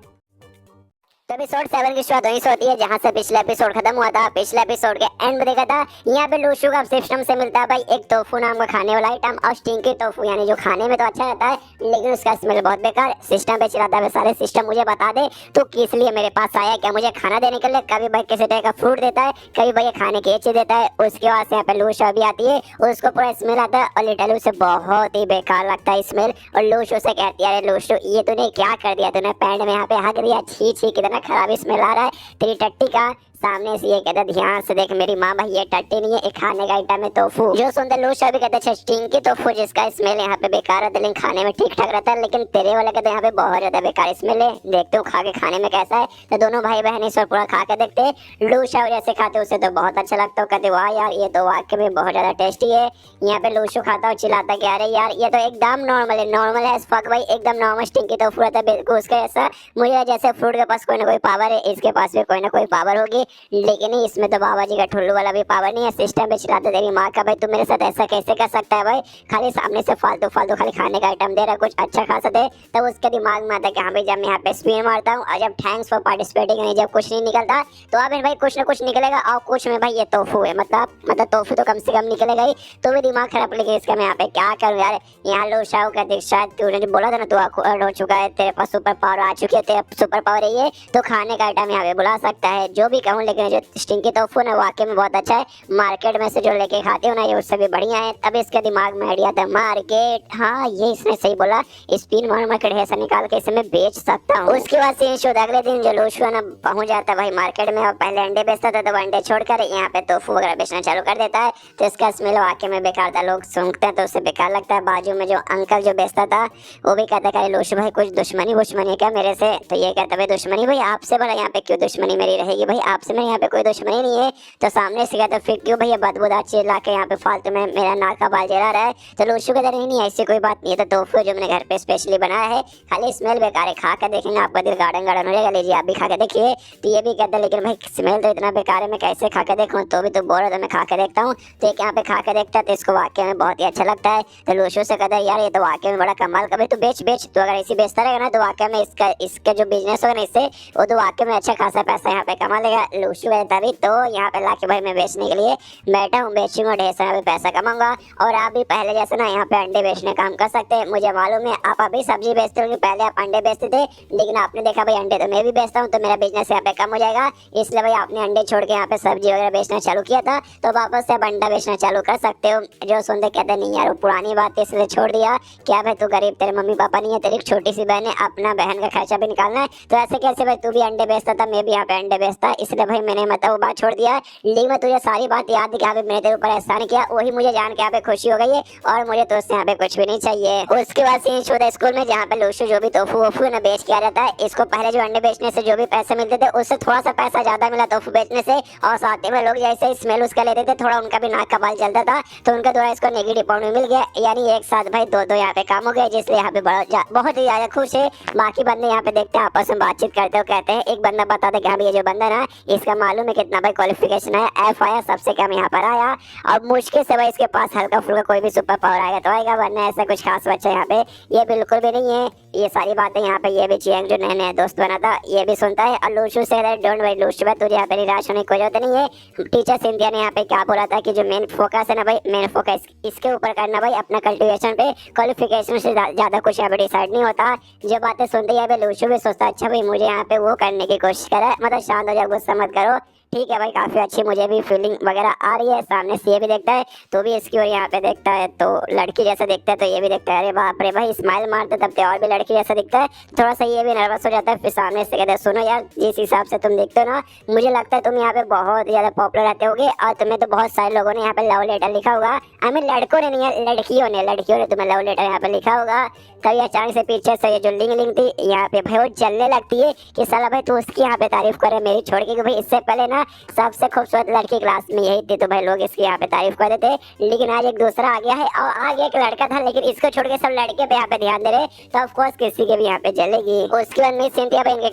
तो एपिसोड 7 की शुरुआत वहीं से होती है जहां से पिछले एपिसोड खत्म हुआ था। पिछले एपिसोड के एंड में देखा था यहाँ पे लूशु का सिस्टम से मिलता है भाई एक टोफू नाम का खाने वाला आइटम, और स्टिंकी टोफू, यानी जो खाने में तो अच्छा रहता है लेकिन उसका स्मेल बहुत बेकार। सिस्टम पे चलाता है सारे सिस्टम मुझे बता दे तो किस लिए मेरे पास आया, क्या मुझे खाना देने के लिए? कभी भाई किसी तरह का फ्रूट देता है, कभी भाई खाने की चीज देता है। उसके बाद से यहाँ पे लूशु भी आती है, उसको पूरा स्मेल आता है और लिटरली उसे बहुत ही बेकार लगता है स्मेल। और लूशु से कहती है, अरे लूशु ये तूने क्या कर दिया, तूने पैंट में यहाँ पे हक दिया, छी छी कितना खराब स्मेल आ रहा है तेरी टट्टी का। सामने से ये कहता ध्यान से देख मेरी माँ, भाई ये टट्टी नहीं है, एक खाने का आइटम है टोफू। जो सुनते लूशु भी कहते अच्छा स्टिंकी टोफू, जिसका स्मेल यहाँ पे बेकार है लेकिन खाने में ठीक ठाक रहता है, लेकिन तेरे वाले कहते यहाँ पे बहुत ज्यादा बेकार स्मेल है, देखते हो खा के खाने में कैसा है। तो दोनों भाई बहन इस पूरा खा के देखते, लूशु जैसे खाते उसे तो बहुत अच्छा लगता है, कहते वाह यार ये तो वाकई में बहुत ज्यादा टेस्टी है। यहाँ पे लूशु खाता और चिल्लाता कि अरे यार ये तो एकदम नॉर्मल है फक भाई, एकदम नॉर्मल स्टिंकी टोफू रहता है बिल्कुल उसका जैसा। मुझे जैसे फ्रूट के पास कोई ना कोई पावर है, इसके पास भी कोई ना कोई पावर होगी, लेकिन इसमें तो बाबा जी का ठुल्लू वाला भी पावर नहीं है। सिस्टम पे चलाते तेरी माँ का, भाई तू मेरे साथ ऐसा कैसे कर सकता है भाई, खाली सामने से फालतू फालतू खाली खाने का आइटम दे रहा, कुछ अच्छा खासा दे। तब उसके दिमाग में आता है कि हाँ भाई जब मैं यहाँ पे स्पिन मारता हूँ और जब थैंक्स फॉर पार्टिसिपेटिंग नहीं, जब कुछ नहीं निकलता तो अब भाई कुछ ना कुछ निकलेगा, और कुछ में भाई ये टोफू है, मतलब टोफू तो कम से कम निकलेगा ही। तो भी दिमाग खराब, लेकिन इसका मैं यहाँ पे क्या करूँ यार। यहाँ लूशु कहते शायद तूने जो बोला था ना, तू हो चुका है, तेरे पास सुपर पावर आ चुकी है, तेरा सुपर पावर है ये, तो खाने का आइटम यहाँ पे बुला सकता है जो भी कहूँ। लेकिन जो स्टिंकी टोफू ना वाकई में बहुत अच्छा है, मार्केट में से जो लेके खाते हो ना ये उससे भी बढ़िया है। तब इसके दिमाग में आइडिया था मार्केट, हाँ ये इसने सही बोला, स्पिन मार मैं कड़े से निकाल के इसे मैं बेच सकता हूँ। उसके बाद से शुद्ध अगले दिन जो लूशु है ना पहुंच जाता है भाई मार्केट में, और पहले अंडे बेचता था तो अंडे छोड़कर यहाँ पे टोफू वगैरह बेचना चालू कर देता है। तो इसका स्मेल वाकई में बेकार था, लोग सूंघते हैं तो उसे बेकार लगता है। बाजू में जो अंकल जो बेचता था वो भी कहता है लूशु भाई कुछ दुश्मनी है क्या मेरे से? तो ये कहता भाई दुश्मनी भाई आपसे बड़ा यहाँ पे क्यों दुश्मनी मेरी रहेगी, भाई आपसे मेरे यहाँ पे कोई दुश्मनी नहीं है। तो सामने से कहता फिर क्यों भैया बदबूदार चीज ला के यहाँ पे फालतू में मेरा नाक का बाल जला रहा है। तो लूशु कहता नहीं ऐसी कोई बात नहीं है, तो टोफू जो मैंने घर पे स्पेशली बनाया है, खाली स्मेल बेकार है, खा के देखेंगे आपका दिल गार्डन हो जाएगा, लीजिए आप भी खा के देखिए। तो ये भी कहता है लेकिन भाई स्मेल तो इतना बेकार है, मैं कैसे खा के देखूँ, तो भी तो बोल रहा था मैं खा के देखता हूँ। तो एक यहाँ पे खा के देखता है तो इसको वाकई में बहुत ही अच्छा लगता है। तो लूशु से कहता है यार ये तो वाकई में बड़ा कमाल का, भाई तू बेच तो अगर ऐसी बेचता रहेगा ना तो वाकई में इसका जो बिजनेस होगा ना इससे वो तो वाकई में अच्छा खासा पैसा यहाँ पे कमा लेगा। लूशु कहता भी तो यहाँ पे लाके भाई मैं बेचने के लिए बैठा हूँ, बेचूंगा ढेर सारा भी पैसा कमाऊंगा, और आप भी पहले जैसे ना यहाँ पे अंडे बेचने काम कर सकते हैं। मुझे मालूम है आप अभी सब्जी बेचते हो, पहले आप अंडे बेचते थे, लेकिन आपने देखा भाई अंडे तो मैं भी बेचता हूँ तो मेरा बिजनेस यहाँ पे कम हो जाएगा, इसलिए भाई आपने अंडे छोड़ के यहाँ पे सब्जी वगैरह बेचना चालू किया था, तो वापस से आप अंडा बेचना चालू कर सकते हो। जो सुनते कहते नहीं यार वो पुरानी बात है इसलिए छोड़ दिया, क्या भाई तू गरीब, तेरे मम्मी पापा नहीं है, तेरी छोटी सी बहन है, अपना बहन का खर्चा भी निकालना है, तो ऐसे कैसे भाई तू भी अंडे बेचता था मैं भी यहाँ पे अंडे बेचता, इसलिए भाई मैंने मतलब वो बात छोड़ दिया। लेकिन मैं तुझे सारी बात याद थी कि यहाँ पे मैंने तेरे ऊपर एहसान किया, वही मुझे जान के यहाँ पे खुशी हो गई है, और मुझे तो उससे यहाँ पे कुछ भी नहीं चाहिए। उसके बाद सीन शुरू स्कूल में जहाँ पे लूशु जो भी टोफू वोफू ना बेच किया जाता है, इसको पहले जो अंडे बेचने से जो भी पैसे मिलते थे उससे थोड़ा सा पैसा ज्यादा मिला टोफू बेचने से, और साथ में लोग जैसे स्मेल उसका लेते थे थोड़ा उनका भी नाक का बाल जलता था, तो उनका द्वारा इसको नेगेटिव पॉइंट मिल गया, यानी एक साथ भाई दो यहाँ पे काम हो गए, जिसलिए यहाँ पे बहुत ही ज्यादा खुश है। बाकी बंदे यहाँ पे देखते हैं आपस में बातचीत करते हो, कहते हैं एक बंदा बताते कि हाँ ये जो बंदा ना इसका मालूम है कितना भाई क्वालिफिकेशन है, F आया सबसे कम यहाँ पर आया, और मुश्किल से भाई इसके पास हल्का फुल्का कोई भी सुपर पावर आएगा तो आएगा, वरना ऐसा कुछ खास बच्चा यहाँ पे ये बिल्कुल भी नहीं है। ये सारी बातें यहाँ पे ये भी चियांग जो नए नए दोस्त बना था ये भी सुनता है, और लूशु से डोंट वरी लूशु भाई तुझे यहाँ पे निराश होने की कोई जरूरत नहीं है। टीचर सिंधिया ने यहाँ पे क्या बोला था कि जो मेन फोकस है ना भाई, मेन फोकस इसके ऊपर करना भाई, अपना कल्टिवेशन पे, क्वालिफिकेशन से ज्यादा कुछ यहाँ पे डिसाइड नहीं होता। जो बातें सुनते यहाँ पे लूशु भी सोचता अच्छा भाई मुझे यहाँ पे वो करने की कोशिश करा, मतलब शांत हो जाओ गुस्सा मत करो, ठीक है भाई, काफी अच्छी मुझे भी फीलिंग वगैरह आ रही है। सामने से ये भी देखता है तो भी इसकी ओर यहाँ पे देखता है, तो लड़की जैसा दिखता है तो ये भी देखता है। अरे बाप रे भाई, स्माइल मारते तब तो और भी लड़की जैसा दिखता है। थोड़ा सा ये भी नर्वस हो जाता है। फिर सामने से कहते हैं सुनो यार, जिस हिसाब से तुम देखते हो ना, मुझे लगता है तुम यहाँ पे बहुत ज्यादा पॉपुलर रहते होगे और तुम्हें तो बहुत सारे लोगों ने यहाँ पे लव लेटर लिखा होगा। आई मीन लड़कों ने नहीं है, लड़कियों ने तुम्हें लव लेटर यहाँ पे लिखा होगा। कभी अचानक से पीछे से ये जो लिंग लिंग थी यहाँ पे भाई वो जलने लगती है कि साला भाई तू उसकी यहाँ पे तारीफ करे मेरी छोड़ के, कि भाई इससे पहले ना सबसे खूबसूरत लड़की क्लास में यही थी, तो भाई लोग इसकी यहाँ पे तारीफ कर देते। लेकिन आज एक दूसरा आ गया है और आगे एक लड़का था, लेकिन इसको छोड़ के सब लड़के पे यहाँ पे ध्यान दे रहे, तो ऑफकोर्स किसी के भी यहाँ पे जलेगी। उसके बाद मिस सिंथिया भाई इनके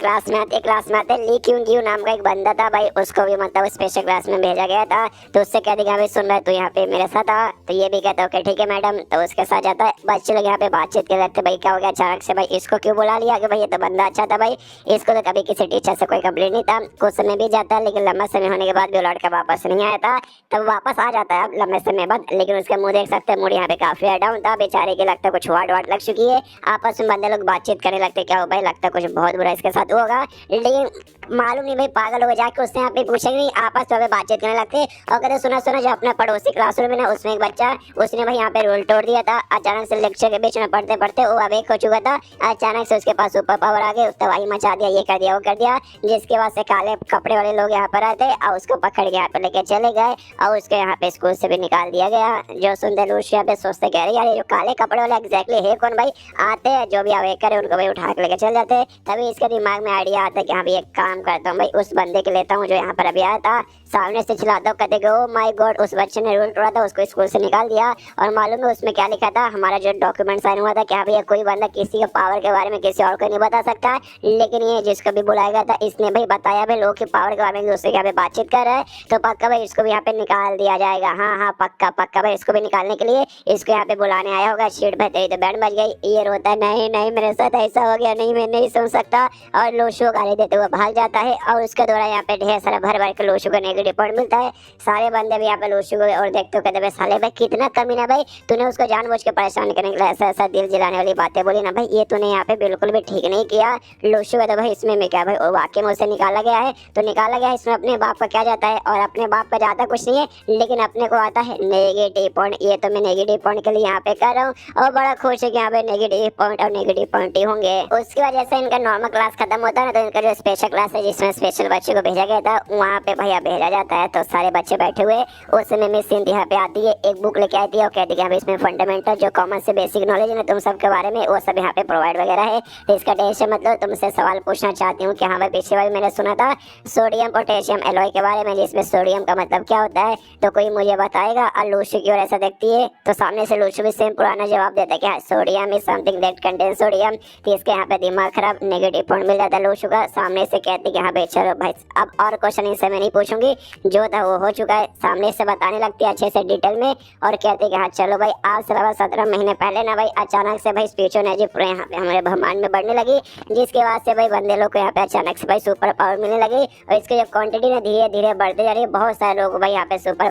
क्लास में आते ली क्यून क्यू नाम का एक बंदा था भाई, उसको भी मतलब स्पेशल क्लास में भेजा गया था। तो उससे कह देगा भाई सुन रहा है तू यहाँ पे मेरे साथ आ, तो ये भी कहता है ओके ठीक है मैडम, तो उसके साथ जाता है। बच्चे लोग यहाँ पे बातचीत कर रहे भाई क्या हो गया अचानक से, भाई इसको क्यों बुला लिया, कि भाई ये तो बंदा अच्छा था भाई, इसको तो कभी किसी टीचर से कोई कंप्लेंट नहीं था। कुछ समय भी जाता है लेकिन लंबा समय होने के बाद भी लड़का वापस नहीं आया था, तब वापस आ जाता है अब लंबे समय बाद। लेकिन उसका मुंह देख सकते हैं, मुंह यहाँ पे काफी डाउन था बेचारे के, लगता है कुछ वाट लग चुकी है। आपस में बंदे लोग बातचीत करने लगते क्या हो भाई, लगता है कुछ बहुत बुरा इसके साथ होगा। लेकिन मालूम नहीं भाई पागल हो जाके उससे यहाँ पे पूछेंगे नहीं, आपस में बातचीत करने लगते और कहते सुना जो अपने पड़ोसी क्लासरूम में ना उसमें एक बच्चा, उसने भाई यहाँ पे रूल तोड़ दिया था। अचानक से लेक्चर के बीच में पढ़ते पढ़ते वो अवेक हो चुका था। अचानक से उसके पास सुपर पावर आ गए, उसने तबाही मचा दिया, ये कर दिया वो कर दिया, जिसके बाद से काले कपड़े वाले लोग यहाँ पर आते और उसको पकड़ के यहाँ पे लेके चले गए और उसके यहाँ पे स्कूल से भी निकाल दिया गया। जो सुनते लूश यहाँ पे सोचते कह रहे यार ये जो काले कपड़े वाले एग्जैक्टली है कौन भाई, आते हैं जो भी अवेक करे उनको भाई उठा के लेके चल जाते। तभी इसके दिमाग में आइडिया आता है कि हाँ भाई एक काम करता हूँ भाई, उस बंदे के लेता हूँ जो यहाँ पर अभी आया था, सामने से चिल्लाता हूँ कहते ओ माय गॉड उस बच्चे ने रूल तोड़ा था, उसको स्कूल से निकाल दिया। और मालूम है उसमें क्या लिखा था, हमारा जो डॉक्यूमेंट साइन हुआ था कि हाँ भैया कोई बंदा किसी के पावर के बारे में किसी और को नहीं बता सकता, लेकिन ये जिसको भी बुलाया गया था इसने भाई बताया भाई लोग के पावर के बारे में दूसरे यहाँ पे बातचीत कर रहा है, तो पक्का भाई इसको भी यहाँ पे निकाल दिया जाएगा। हाँ पक्का भाई इसको भी निकालने के लिए इसको यहाँ पे बुलाने आया होगा। शीट भाई तेरी तो बैंड बज गई, ये रोता है नहीं मेरे साथ ऐसा हो गया, नहीं मैं नहीं सुन सकता, और लोशो गाली देते हुए भाग जाता है। और उसके द्वारा यहाँ पे ढेर सारा भर के लोशो को नेगेटिव पॉइंट मिलता है। सारे बंदे भी यहाँ पे लोशो को और देखते हो कहते भाई साले भाई कितना कमीना भाई, तूने उसको जानबूझ के परेशान करने के लिए ऐसा दिल जलाने वाली बातें बोली ना भाई, ये तूने यहाँ पे बिल्कुल भी ठीक नहीं किया। लोशो कहता भाई इसमें मैं क्या भाई, और वाकई में उसे निकाला गया है तो निकाला गया है, इसमें अपने बाप का क्या जाता है, और अपने बाप का जाता कुछ नहीं है, लेकिन अपने को आता है नेगेटिव पॉइंट। ये तो मैं नेगेटिव पॉइंट के लिए यहाँ पे कर रहा हूँ और बड़ा खुश है कि यहाँ पे नेगेटिव पॉइंट और नेगेटिव पॉइंट ही होंगे। उसके बाद जैसे इनका नॉर्मल क्लास खत्म होता है ना, तो इनका जो स्पेशल क्लास है जिसमें स्पेशल बच्चे को भेजा गया था वहाँ पे भैया भेजा जाता है। तो सारे बच्चे बैठे हुए, उस समय मिस सिंध यहाँ पे आती है, एक बुक लेके आती है और कहती है इसमें फंडामेंटल जो कॉमन से बेसिक नॉलेज है तुम सब के बारे में वो सब यहाँ पे प्रोवाइड वगैरह है। तो इसका टेंशन मतलब तुमसे सवाल पूछना चाहती हूँ कि हाँ भाई पिछली बार मैंने सुना था सोडियम पोटेशियम एलॉय के बारे में, जिसमें सोडियम का मतलब क्या होता है, तो कोई मुझे बताएगा। और लूशु की ओर ऐसा देखती है तो सामने से लूशु भी सेम पुराना जवाब देता है कि sodium is something that contain sodium. तो इसके यहाँ पे दिमाग खराब, नेगेटिव पॉइंट मिल जाता है लूशु का। सामने से कहती कि हाँ भाई चलो भाई अब और क्वेश्चन इनसे मैं नहीं पूछूंगी, जो था वो हो चुका है। सामने से बताने लगती है अच्छे से डिटेल में और कहती कि हाँ चलो भाई आज से 17 महीने पहले ना भाई अचानक से भाई स्पिरिचुअल एनर्जी पूरे यहाँ पे हमारे ब्रह्मांड में बढ़ने लगी, जिसके बाद से भाई बंदे लोग को यहाँ पे अचानक से भाई सुपर पावर मिलने लगी। और इसकी जो क्वांटिटी ना धीरे धीरे बढ़ती जा रही है, बहुत सारे लोग भाई यहाँ पे सुपर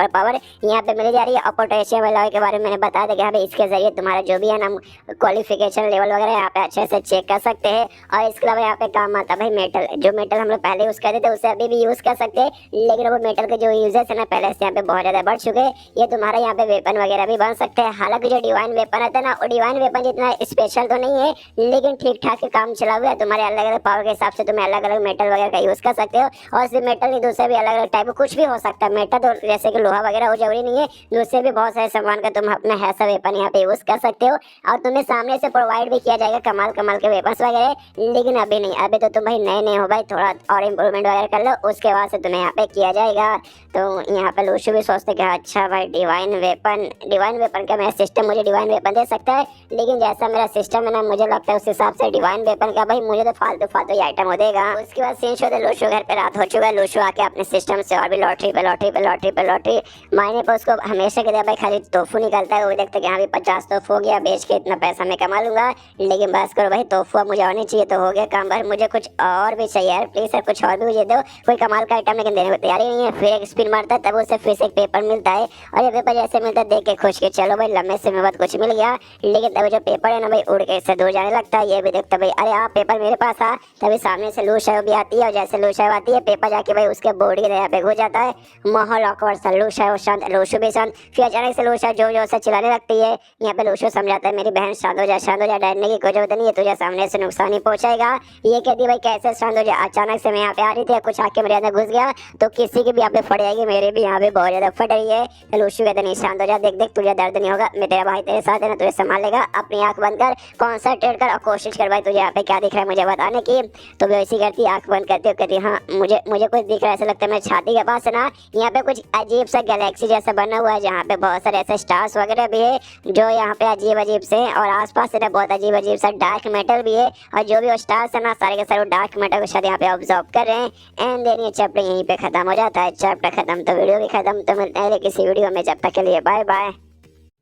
पावर यहाँ पे मिली जा रही है। और पोटेशियम एलॉय के बारे में मैंने बता दिया कि हाँ भाई इसके जरिए तुम्हारा जो भी है ना क्वालिफिकेशन लेवल वगैरह यहाँ पे अच्छे से चेक कर सकते हैं। और इसके अलावा यहाँ पे काम आता है भाई मेटल, जो मेटल हम लोग पहले यूज करते थे उसे अभी भी यूज कर सकते हैं, लेकिन वो मेटल के जो यूजेस है ना पहले से यहाँ पे बहुत ज्यादा बढ़ चुके हैं। ये तुम्हारा यहाँ पे वेपन वगैरह भी बन सकते हैं। हालांकि जो डिवाइन वेपन आता है ना वो डिवाइन वेपन जितना स्पेशल तो नहीं है, लेकिन ठीक ठाक काम चला हुआ है। तुम्हारे अलग अलग पावर के हिसाब से तुम्हें अलग अलग मेटल वगैरह का यूज कर सकते हो। और सिर्फ मेटल नहीं, दूसरे भी अलग अलग टाइप कुछ भी हो सकता है। मेटल तो जैसे कि लोहा वगैरह वो जरूरी नहीं है, दूसरे भी बहुत सारे सामान का तुम अपना ऐसा वेपन यहाँ पे यूज कर सकते हो। और तुम्हें सामने से प्रोवाइड भी किया जाएगा कमाल के वेपन्स वगैरह, लेकिन अभी नहीं, अभी तो तुम भाई नए हो भाई, थोड़ा और इम्प्रूवमेंट वगैरह कर लो उसके बाद से तुम्हें यहाँ पे किया जाएगा। तो यहाँ पे लूशु भी सोचते कि अच्छा भाई डिवाइन वेपन का मेरा सिस्टम मुझे डिवाइन वेपन दे सकता है, लेकिन जैसा मेरा सिस्टम है ना मुझे लगता है उस हिसाब से डिवाइन वेपन का भाई मुझे तो फालतू आइटम हो देगा। उसके बाद सीन शो लूशु घर पे रात हो चुका है। लूशु आके अपने सिस्टम से और भी लॉटरी पे महीने पर उसको हमेशा के भाई खाली तोहफू निकलता है। वो देखते कि हाँ भाई 50 तोहफू हो गया, बेच के इतना पैसा मैं कमा लूंगा, लेकिन बस करो भाई तोहफू मुझे और नहीं चाहिए, तो हो गया काम भर, मुझे कुछ और भी चाहिए यार, प्लीज सर कुछ और भी मुझे दो, कोई कमाल का आइटम लेकिन देने को तैयार ही नहीं है। फिर एक स्पिन मारता है, तब उसे फिर से एक पेपर मिलता है और ये पेपर जैसे मिलता है देख के खुश के चलो भाई लंबे समय बाद कुछ मिल गया, लेकिन तभी जो पेपर है ना भाई उड़ के इससे दूर जाने लगता है। ये भी देखता भाई अरे आप पेपर मेरे पास आ, तभी सामने से लूशा भी आती है और जैसे लूशा आती है पेपर जाके भाई उसके बॉडी के यहाँ पे घुस जाता है। माहौल ऑकवर्ड सा, लूशा है वो शांत, लूशू भी शांत। फिर अचानक से लूशा जो से चिल्लाने लगती है। यहाँ पे लूशू समझाता है मेरी बहन शांत हो जा, शांत हो जा, डरने की कोई जरूरत नहीं है, तुझे सामने से नुकसान ही पहुंचाएगा। ये कहती है भाई कैसे शांत हो जा, अचानक से मैं यहाँ पे आ रही थी, कुछ आके मेरे अंदर घुस गया तो किसी की भी यहाँ पे फट जाएगी, मेरे भी यहाँ पे बहुत ज्यादा फट रही है। तो लूशू कहते नहीं शांत हो जा, देख देख तुझे दर्द नहीं होगा, मैं तेरा भाई तेरे साथ है ना, तुझे संभाल लेगा, अपनी आंख बंद कर, कॉन्सेंट्रेट कर और कोशिश कर भाई तुझे यहाँ पे क्या दिख रहा है मुझे बताने की। तो वो ऐसी करती आंख बंद करती है, कहती हाँ मुझे कुछ दिख रहा है, ऐसा लगता है मेरे छाती के पास है ना यहाँ पे कुछ अजीब सा गैलेक्सी जैसा बना हुआ है, जहाँ पे बहुत सारे ऐसे स्टार्स वगैरह भी है जो यहाँ पे अजीब अजीब से, और आसपास से बहुत अजीब अजीब सा डार्क मेटल भी है, और जो भी वो स्टार्स है ना सारे के सारे डार्क मेटल को शायद यहाँ पे ऑब्जर्व कर रहे हैं। एंड देन ये चैप्टर यहीं पे खत्म हो जाता है। चैप्टर खत्म तो वीडियो भी खत्म। तो मिलते हैं किसी वीडियो में, जब तक के लिए बाय बाय।